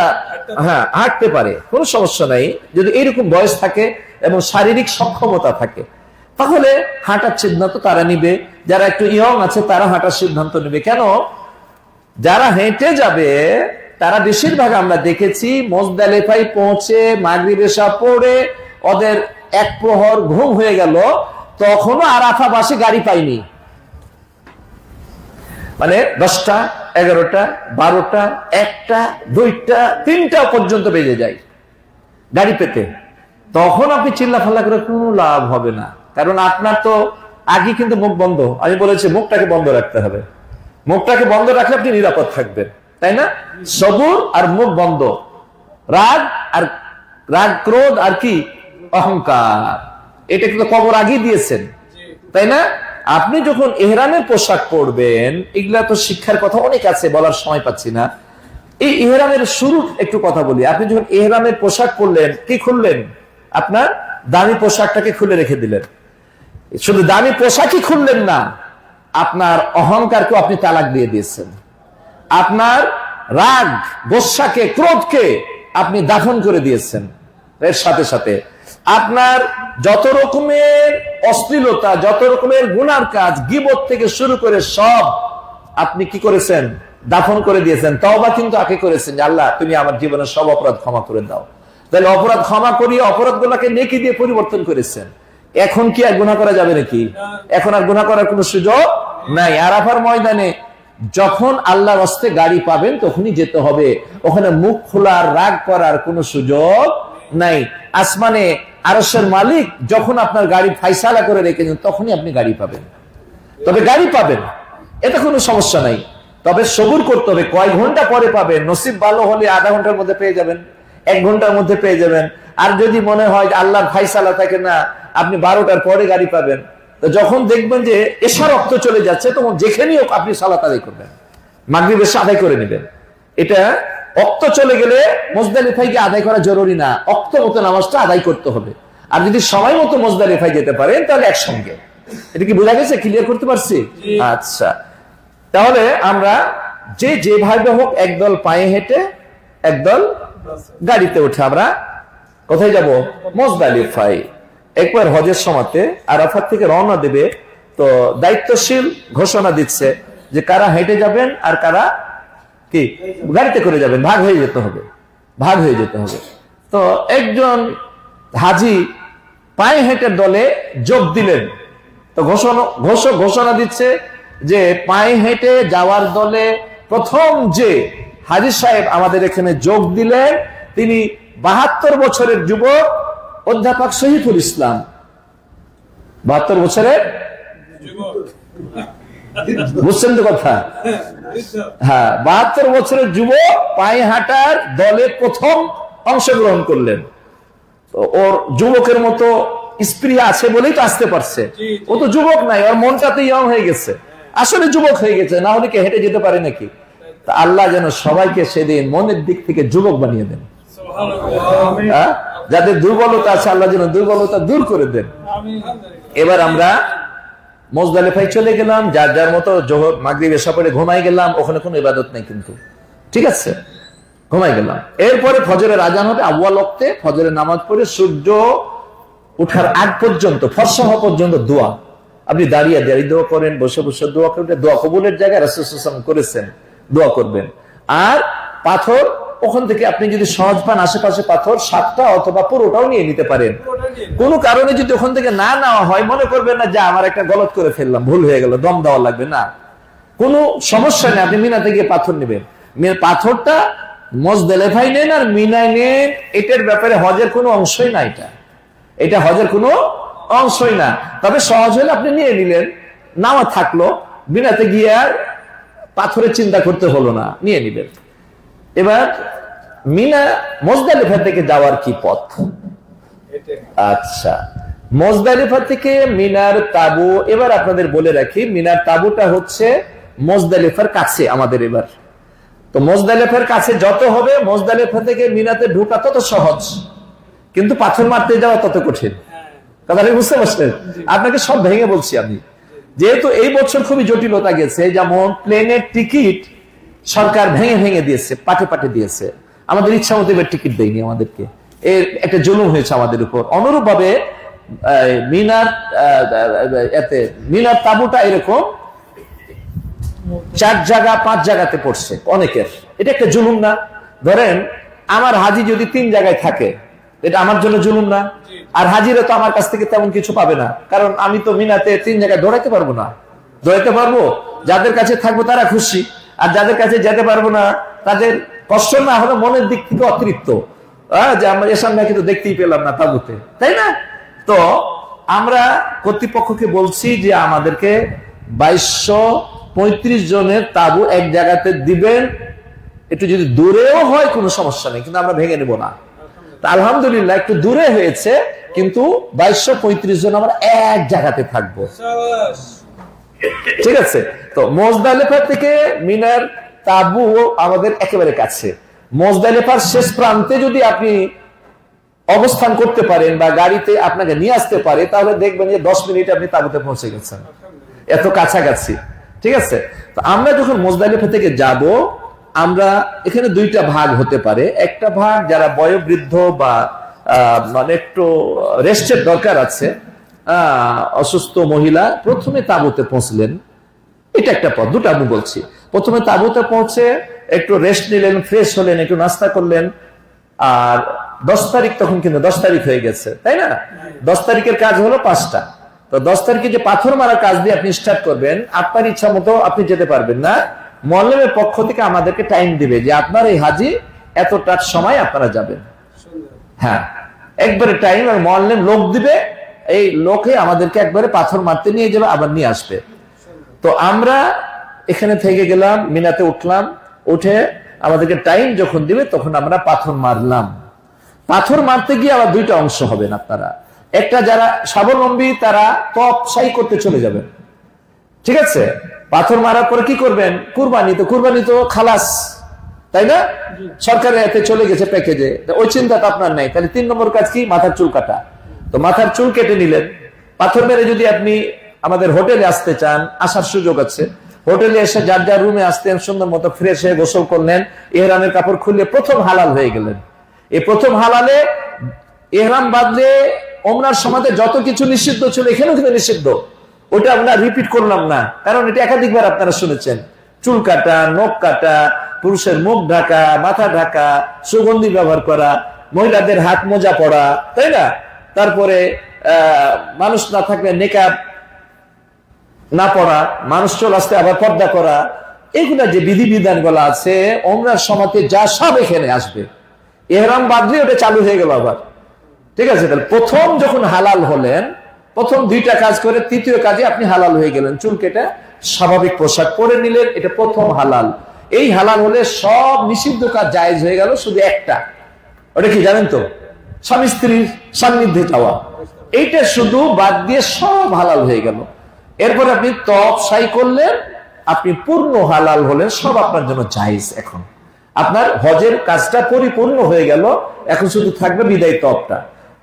হাঁটতে পারে, কোনো সমস্যা নাই, যদি এইরকম বয়স থাকে এবং শারীরিক সক্ষমতা থাকে, তাহলে হাঁটার সিদ্ধান্ত তারা নিবে। যারা একটু ইয়ং আছে তারা হাঁটার সিদ্ধান্ত নেবে। কেন? যারা হেঁটে যাবে তারা বেশিরভাগ আমরা দেখেছি মুজদালিফায় পৌঁছে মাগরিব এশা পড়ে ওদের 1 প্রহর ঘুম হয়ে গেল, তখনও আরাফাবাসী গাড়ি পায়নি। মানে 10টা, 11টা, 12টা, 1টা, 2টা, 3টা পর্যন্ত বেজে যায় গাড়ি পেতে। তখন আপনি চিল্লাফাল্লা করে কোনো লাভ হবে না, কারণ আপনার তো আগে কিন্তু মুখ বন্ধ। আমি বলেছি মুখটাকে বন্ধ রাখতে হবে, মুখটাকে বন্ধ রাখলে আপনি নিরাপদ থাকবেন, তাই না? সবুর আর মুখ বন্ধ, রাগ, ক্রোধ আর কি অহংকার, এটা কিন্তু কবর আগেই দিয়েছেন, তাই না? আপনি যখন ইহরামের পোশাক পরবেন, এগুলা তো শিক্ষার কথা অনেক আছে, বলার সময় পাচ্ছি না। এই ইহরামের শুরু একটু কথা বলি। আপনি যখন ইহরামের পোশাক পরলেন, কি খুললেন? আপনার দামি পোশাকটাকে খুলে রেখে দিলেন। শুধু দামি পোশাকই খুললেন না, আপনার অহংকারকে আপনি তালাক দিয়ে দিয়েছেন। আপনার রাগ, গোসাকে, ক্রোধকে আপনি দাফন করে দিয়েছেন। এর সাথে সাথে আপনার যত রকমের অশ্লীলতা, যত রকমের গুনার কাজ, গীবত থেকে শুরু করে সব আপনি কি করেছেন? দাফন করে দিয়েছেন। তওবা কিন্তু আগে করেছেন যে আল্লাহ তুমি আমার জীবনের সব অপরাধ ক্ষমা করে দাও। তাহলে অপরাধ ক্ষমা করিয়ে অপরাধগুলোকে নেকি দিয়ে পরিবর্তন করেছেন। এখন কি আর গুনাহ করা যাবে নাকি? এখন আর গুনাহ করার কোনো সুযোগ নাই। আরাফার ময়দানে যখন আল্লাহর হস্তে গাড়ি পাবেন তখনই যেতে হবে। ওখানে মুখ খোলার, রাগ করার কোনো সুযোগ নাই। আসমানে আরশের মালিক যখন আপনার গাড়ি ফাইসালা করে রেখেছেন তখনই আপনি গাড়ি পাবেন। তবে গাড়ি পাবেন, এটা কোনো সমস্যা নাই। তবে সবুর করতে হবে। কয় ঘন্টা পরে পাবেন? নসিব ভালো হলে আধা ঘন্টার মধ্যে পেয়ে যাবেন, 1 ঘন্টার মধ্যে পেয়ে যাবেন। আর যদি মনে হয় আল্লাহর ফাইসালা থাকে না, আপনি 12টার পরে গাড়ি পাবেন। তো যখন দেখবেন যে এশার রক্ত চলে যাচ্ছে, তখন যেখানেই হোক আপনি সালাত আদায় করবেন, মাগরিব এশা আদায় করে নেবেন। এটা রক্ত চলে গেলে মুজদালিফায় গিয়ে আদায় করা জরুরি না, রক্ত মতো নামাজটা আদায় করতে হবে। আর যদি সময় মতো মুজদালিফায় যেতে পারেন তাহলে একসঙ্গে। এটা কি বোঝা গেছে? ক্লিয়ার করতে পারছি? আচ্ছা, তাহলে আমরা যেভাবে হোক একদল পায়ে হেঁটে, একদল গাড়িতে উঠে আমরা কোথায় যাব? মুজদালিফায়। একবার হজের সময়তে আরাফাত থেকে রওনা দেবে, তো দায়িত্বশীল ঘোষণা দিচ্ছে যে কারা হেঁটে যাবেন আর কারা কি গাড়িতে করে যাবেন। ভাগ হয়ে যেতে হবে, ভাগ হয়ে যেতে হবে। তো একজন হাজি পায়ে হেঁটে দলে যোগ দিলেন। তো ঘোষণা দিচ্ছে যে পায়ে হেঁটে যাওয়ার দলে প্রথম যে হাজি সাহেব আমাদের এখানে যোগ দিলেন তিনি 72 বছরের যুবক অধ্যাপক শহীদুল ইসলাম। 72 বছরের, বুঝছেন তো কথা? হ্যাঁ, 72 বছরের যুবক পায়ে হাঁটার দলে প্রথম অংশগ্রহণ করলেন। ওর যুবকের মতো স্প্রিয়া আছে বলেই তো আসতে পারছে। ও তো যুবক নাই, ওর মনটাতে ইয়ং হয়ে গেছে, আসলে যুবক হয়ে গেছে, না হলে কি হেঁটে যেতে পারে নাকি? তা আল্লাহ যেন সবাইকে সেদিন মনের দিক থেকে যুবক বানিয়ে দেন। যাদের দুর্বলতা আছে আল্লাহ যেন দুর্বলতা দূর করে দেন। এবার আমরা মুজদালিফায় চলে গেলাম, যার যার মতো জোহর মাগরিব এশা পড়ে ঘুমাই গেলাম। ওখানে কোনো ইবাদত নাই কিন্তু, ঠিক আছে? ঘুমাই গেলাম। এরপরে ফজরের আজান হবে, আউয়াল ওয়াক্তে ফজরের নামাজ পড়ে সূর্য ওঠার আগ পর্যন্ত, ফর্সা হওয়া পর্যন্ত দোয়া। আপনি দাঁড়িয়ে দাঁড়িয়ে দোয়া করেন, বসে বসে দোয়া করবেন। দোয়া কবুলের জায়গায় রাসূল সাল্লাল্লাহু আলাইহি ওয়াসাল্লাম করেছেন, দোয়া করবেন। আর পাথর ওখান থেকে আপনি যদি সহজ পান, আশেপাশে পাথর 7টা অথবা পুরোটাও নিয়ে নিতে পারেন। কোনো কারণে যদি ওখান থেকে না নেওয়া হয়, মনে করবেন না যে আমার একটা গলত করে ফেললাম, ভুল হয়ে গেল, দম দেওয়া লাগবে না, কোনো সমস্যা নেই। আপনি মিনাতে গিয়ে পাথর নেবেন। পাথরটা মুজদালিফায় নেন আর মিনায় নেন, এটার ব্যাপারে হজের কোনো অংশই না। এটা হজের কোনো অংশই না। তবে সহজ হলে আপনি নিয়ে নিলেন, নামা থাকলো, মিনাতে গিয়ে আর পাথরের চিন্তা করতে হলো না, নিয়ে নিবেন। এবার মিনা মুজদালিফা থেকে যাওয়ার কি পথ? আচ্ছা, মুজদালিফা থেকে মিনার তাবু, এবার আপনাদের বলে রাখি, মিনার তাবুটা হচ্ছে মুজদালিফার কাছে আমাদের। এবার তো মুজদালিফার কাছে যত হবে, মুজদালিফা থেকে মিনাতে ঢোকা তত সহজ, কিন্তু পাথর মারতে যাওয়া তত কঠিন। কথাটা বুঝতে পারছেন? আপনাকে সব ভেঙে বলছি আমি, যেহেতু এই বছর খুবই জটিলতা গেছে। যেমন প্লেনের টিকিট সরকার ভেঙে ভেঙে দিয়েছে, পাটে পাটে দিয়েছে, আমাদের ইচ্ছা মতো এবার টিকিট দেয়নি আমাদেরকে। এর একটা জুলুম হয়েছে আমাদের উপর। অনুরূপ ভাবে মিনার তাবুটা এরকম 4 জায়গা 5 জায়গাতে পড়ছে অনেকের। এটা একটা জুলুম না? ধরেন আমার হাজি যদি 3 জায়গায় থাকে, এটা আমার জন্য জুলুম না? আর হাজিরা তো আমার কাছ থেকে তেমন কিছু পাবে না, কারণ আমি তো মিনাতে 3 জায়গায় দৌড়াইতে পারবো না। দৌড়াইতে পারবো, যাদের কাছে থাকবো তারা খুশি, আর যাদের কাছে যেতে পারবো না তাদের কষ্ট না হলে মনের দিক থেকে অতিরিক্ত, যে আমরা এর সামনে কিন্তু দেখতেই পেলাম না তাবুতে, তাই না? তো আমরা কর্তৃপক্ষকে বলছি যে আমাদেরকে 2235 জনের তাবু এক জায়গাতে দিবেন। একটু যদি দূরেও হয় কোনো সমস্যা নেই, কিন্তু আমরা ভেঙে নেব না। আলহামদুলিল্লাহ একটু দূরে হয়েছে, কিন্তু 2235 জন আমরা এক জায়গাতে থাকবো। ঠিক আছে? তো মুজদালিফা থেকে মিনার তাবু আমাদের একেবারে কাছে। মুজদালিফার শেষ প্রান্তে যদি আপনি অবস্থান করতে পারেন বা গাড়িতে আপনাকে নিয়ে আসতে পারে, তাহলে দেখবেন যে 10 মিনিট আপনি তাবুতে পৌঁছে গেছেন, এত কাছাকাছি। ঠিক আছে? তো আমরা যখন মুজদালিফা থেকে যাব, আমরা এখানে দুইটা ভাগ হতে পারে। একটা ভাগ যারা বয়োবৃদ্ধ বা মানে একটু রেস্টের দরকার আছে, অসুস্থ মহিলা প্রথমে তাবুতে পৌঁছলেন, এটা একটা পথ। দুটো আমি বলছি। প্রথমে তাবুতে পৌঁছে একটু রেস্ট নিলেন, ফ্রেশ হলেন, একটু নাস্তা করলেন। আর 10 তারিখ, তখন কিন্তু 10 তারিখ হয়ে গেছে, তাই না? 10 তারিখের কাজ হলো 5টা। তো 10 তারিখে যে পাথর মারার কাজ দিয়ে আপনি স্টার্ট করবেন, আপনার ইচ্ছা মতো আপনি যেতে পারবেন না। মোয়াল্লেমের পক্ষ থেকে আমাদেরকে টাইম দিবে যে আপনার এই হাজি এতটার সময় আপনারা যাবেন। হ্যাঁ, একবারে টাইম। আর মোয়াল্লেম লোক দিবে, এই লোকে আমাদেরকে একবারে পাথর মারতে নিয়ে যাবে, আবার নিয়ে আসবে। তো আমরা এখানে থেকে গেলাম, মিনাতে উঠলাম, উঠে আমাদেরকে টাইম যখন দিবে তখন আমরা পাথর মারলাম। পাথর মারতে গিয়ে আবার দুইটা অংশ হবেন আপনারা। একটা যারা স্বাবলম্বী তারা তপসাই করতে চলে যাবেন। ঠিক আছে? পাথর মারার পরে কি করবেন? কুরবানি। তো কুরবানি তো খালাস, তাই না? সরকারের এতে চলে গেছে প্যাকেজে, ওই চিন্তাটা আপনার নাই। তাহলে 3 নম্বর কাজ কি? মাথার চুল কাটা। তো মাথার চুল কেটে নিলেন। পাথর মেরে যদি আপনি আমাদের হোটেলে আসতে চান, আসার সুযোগ আছে। হোটেলে এসে যার যার রুমে আসতেন, সুন্দর মতো ফ্রেশ হয়ে গোসল করলেন, ইহরামের কাপড় খুললে প্রথম হালাল হয়ে গেলেন। এই প্রথম হালালে ইহরাম বাদলে ওমরার সমাজে যত কিছু নিষিদ্ধ ছিল এখানেও কিন্তু নিষিদ্ধ। ওটা আমরা রিপিট করলাম না, কারণ এটা একাধিকবার আপনারা শুনেছেন। চুল কাটা, নখ কাটা, পুরুষের মুখ ঢাকা, মাথা ঢাকা, সুগন্ধি ব্যবহার করা, মহিলাদের হাত মোজা পরা, তাই না? তারপরে মানুষ না থাকলে নেকাব না পড়া, মানুষ চলে আসতে আবার পর্দা করা, এগুলা যে বিধিবিধান গুলো আছে ওমরার সমাজে যা সব এখানে আসবে। ইহরাম বাদলে ওটা চালু হয়ে গেল আবার। ঠিক আছে? তাহলে প্রথম যখন হালাল হলেন, প্রথম 2টা কাজ করে 3য় কাজে আপনি হালাল হয়ে গেলেন। চুল কেটে স্বাভাবিক পোশাক পরে নিলেন, এটা প্রথম হালাল। এই হালাল হলে সব নিষিদ্ধ কাজ জায়েজ হয়ে গেল, শুধু একটা। ওটা কি জানেন তো? স্বামী স্ত্রীর সান্নিধ্যে যাওয়া। এইটা শুধু বাদ দিয়ে সব হালাল হয়ে গেল। এরপর আপনি তপসাই করলেন, আপনি পূর্ণ হালাল হলেন, সব আপনার জন্য জায়েজ। এখন আপনার হজের কাজটা পরিপূর্ণ হয়ে গেল, এখন শুধু থাকবে বিদায় তপটা।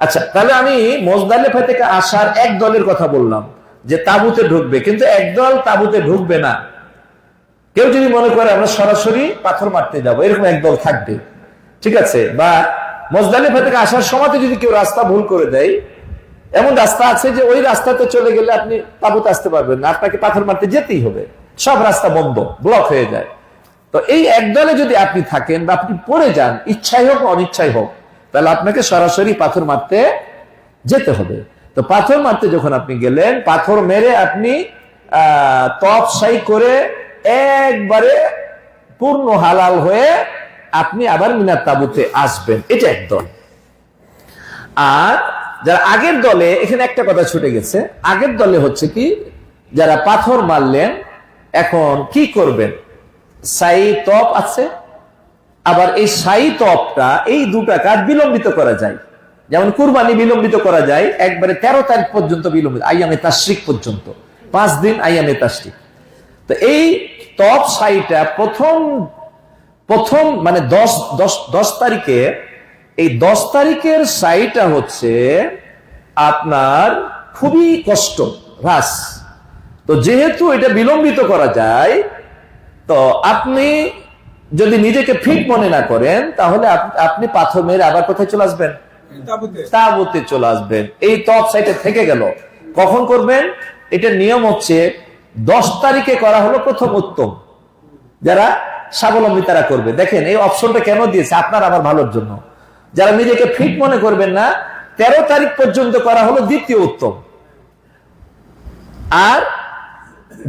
আচ্ছা, তাহলে আমি মুজদালিফা থেকে আসার এক দলের কথা বললাম যে তাবুতে ঢুকবে, কিন্তু একদল তাবুতে ঢুকবে না। কেউ যদি মনে করে আমরা সরাসরি পাথর মারতে যাব, এরকম একদল থাকবে। ঠিক আছে? বা মুজদালিফা থেকে আসার সময় যদি কেউ রাস্তা ভুল করে দেয়, এমন রাস্তা আছে যে ওই রাস্তাতে চলে গেলে আপনি তাবুতে আসতে পারবেন না, আপনাকে পাথর মারতে যেতেই হবে, সব রাস্তা বন্ধ, ব্লক হয়ে যায়। তো এই একদলে যদি আপনি থাকেন বা আপনি পড়ে যান, ইচ্ছাই হোক অনিচ্ছাই হোক, তাহলে আপনাকে সরাসরি পাথর মারতে যেতে হবে। তো পাথর মারতে যখন আপনি গেলেন, পাথর মেরে আপনি তপসাই করে একবারে পূর্ণ হালাল হয়ে আপনি আবার মিনার তাবুতে আসবেন। এটা একদল। আর যারা আগের দলে, এখানে একটা কথা ছুটে গেছে, আগের দলে হচ্ছে কি, যারা পাথর মারলেন এখন কি করবেন? সাই তপ আছে, আবার এই সাই তপটা, এই 2টা কাজ বিলম্বিত করা যায়। যেমন কুরবানি বিলম্বিত করা যায়, একবারে 13 তারিখ পর্যন্ত বিলম্বিত, আইয়ামে তাশরিক পর্যন্ত, 5 দিন আইয়ামে তাশরিক। তো এই তপ সাইটা প্রথম মানে 10 তারিখে, এই 10 তারিখের সাইটা হচ্ছে আপনার খুবই কষ্ট হ্রাস। তো যেহেতু এটা বিলম্বিত করা যায়, তো আপনি যদি নিজেকে ফিট মনে না করেন, তাহলে আপনি পাথর মেরে আবার কোথায় চলে আসবেন? তাবুতে চলে আসবেন। এই তপ সাইটে থেকে গেল। কখন করবেন? এটা নিয়ম হচ্ছে 10 তারিখে করা হলো প্রথম উত্তম। যারা স্বাবলম্বী তারা করবে। দেখেন এই অপশনটা কেন দিয়েছে? আপনার আমার ভালোর জন্য। যারা নিজেকে ফিট মনে করবেন না, 13 তারিখ পর্যন্ত করা হলো দ্বিতীয় উত্তম। আর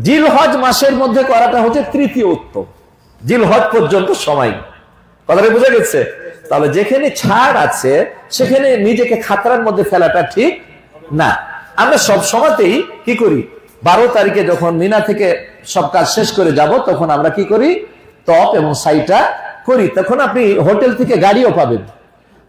জিলহজ মাসের মধ্যে করাটা হচ্ছে তৃতীয় উত্তম। জিলহজ পর্যন্ত সময়। কথাটা বোঝা গেছে? তাহলে যেখানে ছাড় আছে সেখানে নিজেকে খাতরার মধ্যে ফেলাটা ঠিক না। আমরা সব সময়তেই কি করি? 12 তারিখে যখন মিনা থেকে সব কাজ শেষ করে যাব, তখন আমরা কি করি? তপ এবং সাইটা করি। তখন আপনি হোটেল থেকে গাড়িও পাবেন।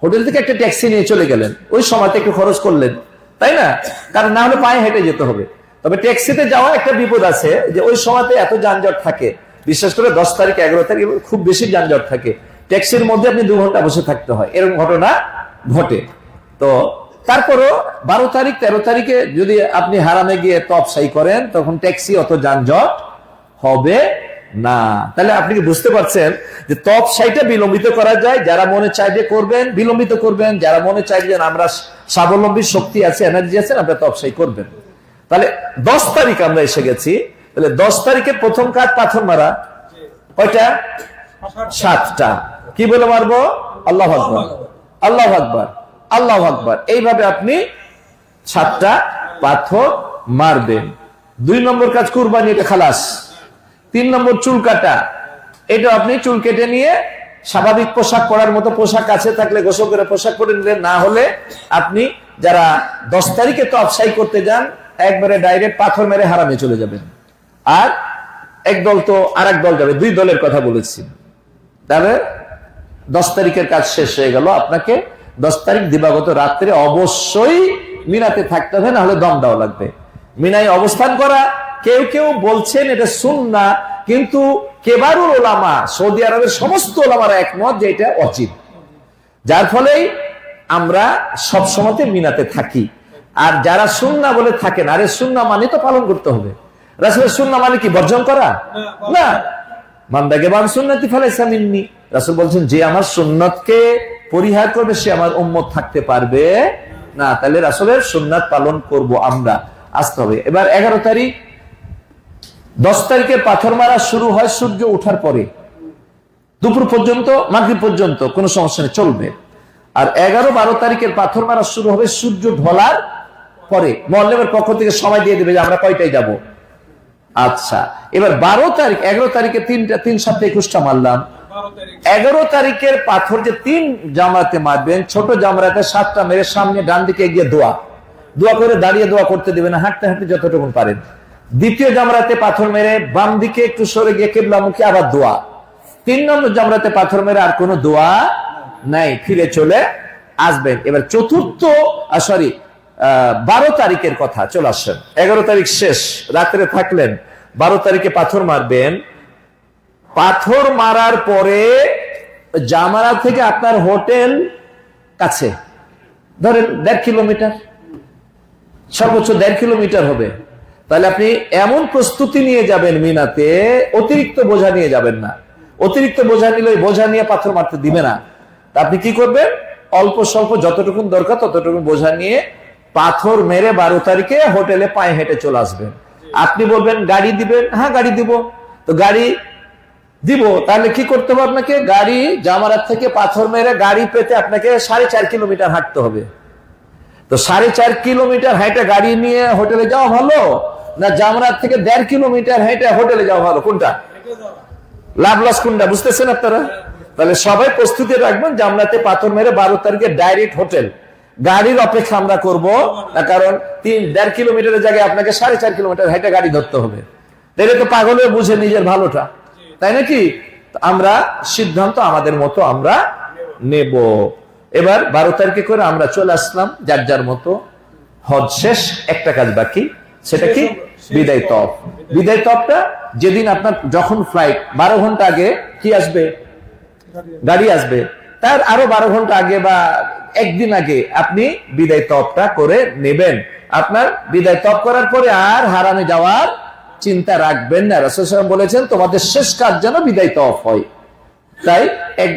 হোটেল থেকে একটা ট্যাক্সি নিয়ে চলে গেলেন, ওই সময়তে একটু খরচ করলেন, তাই না? কারণ না হলে পায়ে হেঁটে যেতে হবে। তবে ট্যাক্সিতে যাওয়া একটা বিপদ আছে, যে ওই সময়তে এত যানজট থাকে, বিশেষ করে 10 তারিখ 11 তারিখ খুব বেশি যানজট থাকে, ট্যাক্সির মধ্যে আপনি 2 ঘন্টা বসে থাকতে হয়, এরকম ঘটনা ঘটে। তো তারপরও 12 তারিখ 13 তারিখে যদি আপনি হারামে গিয়ে তফসাই করেন, তখন ট্যাক্সি অত যানজট হবে না। তাহলে আপনি কি বুঝতে পারছেন যে তফসাইটা বিলম্বিত করা যায়? যারা মনে চাইবে করবেন, বিলম্বিত করবেন। যারা মনে চাইবে যে আমরা স্বাবলম্বী শক্তি আছে, এনার্জি আছে, আমরা তফসাই করবেন। তাহলে 10 তারিখ আমরা এসে গেছি। তাহলে 10 তারিখে প্রথম কাজ পাথর মারা। কয়টা? 7টা। কি বলে মারবো? আল্লাহু আকবার, আল্লাহু আকবার, আল্লাহু আকবার। এইভাবে আপনি 7টা পাথর মারবেন। 2 নম্বর কাজ কুরবানি, এটা খালাস। 3 নম্বর চুল কাটা। এটা আপনি চুল কেটে নিয়ে স্বাভাবিক পোশাক পরার মতো পোশাক কাছে থাকলে গোসল করে পোশাক পরে নিলেন, না হলে আপনি যারা 10 তারিখে তফসাই করতে যান, একবারে ডাইরেক্ট পাথর মেরে হারামে চলে যাবেন। আর একদল তো আর এক দল যাবে, 2 দলের কথা বলেছি। তাহলে 10 তারিখের কাজ শেষ হয়ে গেল। আপনাকে 10 তারিখ দিবাগত রাত্রে অবশ্যই মিনাতে থাকতে হবে, না হলে দম দেওয়া লাগবে। মিনায় অবস্থান করা, কেউ কেউ বলছেন এটা সুন্নাহ, কিন্তু কেবারুল উলামা, সৌদি আরবের সমস্ত উলামারা একমত যে এটা ওয়াজিব। যার ফলেই আমরা সব সময়তে মিনাতে থাকি। আর যারা সুন্নাহ বলে থাকেন, আরে সুন্নাহ মানে তো পালন করতে হবে। রাসূলের সুন্নাহ মানে কি বর্জন করা? না। মান রাগিবা আন সুন্নতি ফালাইসা মিন্নি। রাসূল বলছেন, যে আমার সুন্নাতকে পরিহার করবে সে আমার উম্মত থাকতে পারবে না। তাহলে রাসূলের সুন্নাত পালন করব আমরা, আসতে হবে। এবার 11 তারিখ, 10 তারিখে পাথর মারা শুরু হয় সূর্য ওঠার পরে, দুপুর পর্যন্ত, মাগরিব পর্যন্ত কোনো সমস্যা নেই, চলবে। আর 11-12 তারিখের পাথর মারা শুরু হবে সূর্য ঢলার পরে। মুআল্লিমের পক্ষ থেকে সময় দিয়ে দেবে যে আমরা কয়টায় যাব। আচ্ছা, এবার 12 তারিখ, 11 তারিখে 3 সপ্তাহে 21টা মারলাম। 11 তারিখের পাথর যে 3 জামরাতে মারবেন, ছোট জামরাতে 7টা মেরে সামনে ডান দিকে গিয়ে দোয়া করে দাঁড়িয়ে দোয়া করতে দিবেন না, হাঁটতে হাঁটতে যতটুকু পারেন। দ্বিতীয় জামরাতে পাথর মেরে বাম দিকে একটু সরে গিয়ে কিবলামুখী আবার দোয়া। 3 নম্বর জামরাতে পাথর মেরে আর কোনো দোয়া নাই, ফিরে চলে আসবেন। এবার 12 তারিখের কথা চলে আসেন। 11 তারিখ শেষ, রাত্রে থাকলেন, 12 তারিখে পাথর মারবেন। পাথর মারার পরে জামারা থেকে আপনার হোটেল কাছে, ধরেন 1.5 কিলোমিটার, সর্বোচ্চ 1.5 কিলোমিটার হবে। তাহলে আপনি এমন প্রস্তুতি নিয়ে যাবেন মিনাতে, অতিরিক্ত বোঝা নিয়ে যাবেন না। অতিরিক্ত বোঝা নিলে বোঝা নিয়ে পাথর মারতে দিবে না। আপনি কি করবেন? অল্প স্বল্প যতটুকু দরকার ততটুকু বোঝা নিয়ে পাথর মেরে 12 তারিখে হোটেলে পায়ে হেঁটে চলে আসবেন। আপনি বলবেন গাড়ি দিবেন, হ্যাঁ গাড়ি দিব। তো গাড়ি দিব, তাহলে কি করতে হবে? আপনাকে গাড়ি জামারাত থেকে পাথর মেরে গাড়ি পেতে আপনাকে 4.5 কিলোমিটার হাঁটতে হবে। তো 4.5 কিলোমিটার হেঁটে গাড়ি নিয়ে হোটেলে যাওয়া ভালো, না জামারাত থেকে 1.5 কিলোমিটার হেঁটে হোটেলে যাওয়া ভালো? কোনটা লাভ লস কোনটা বুঝতেছেন আপনারা? তাহলে সবাই প্রস্তুতি রাখবেন, জামরাতে পাথর মেরে 12 তারিখে ডাইরেক্ট হোটেল। গাড়ির অপেক্ষা আমরা করব না, কারণ 1.5 কিলোমিটারের জায়গায় আপনাকে 4.5 কিলোমিটার হেঁটে গাড়ি ধরতে হবে। তাহলে তো পাগল হয়ে বুঝে নিজের ভালোটা, তাই নাকি? আমরা সিদ্ধান্ত আমাদের মতো আমরা নেব। এবার 12 তারিখে করে আমরা চলে আসলাম যার যার মতো। হজ শেষ, একটা কাজ বাকি, সেটা কি? বিদায় তফ। বিদায় তফটা যেদিন আপনার যখন ফ্লাইট, 12 ঘন্টা আগে কি আসবে? গাড়ি আসবে। তার আরো 12 ঘন্টা আগে বা একদিন আগে আপনি বিদায় তফটা করে নেবেন। আপনার বিদায় তফ করার পরে আর হারামে যাওয়ার চিন্তা রাখবেন না। রাসূল সাল্লাল্লাহু আলাইহি ওয়াসাল্লাম বলেছেন তোমাদের শেষ কাজ যেন বিদায় তওয়াফ হয়। তাই এক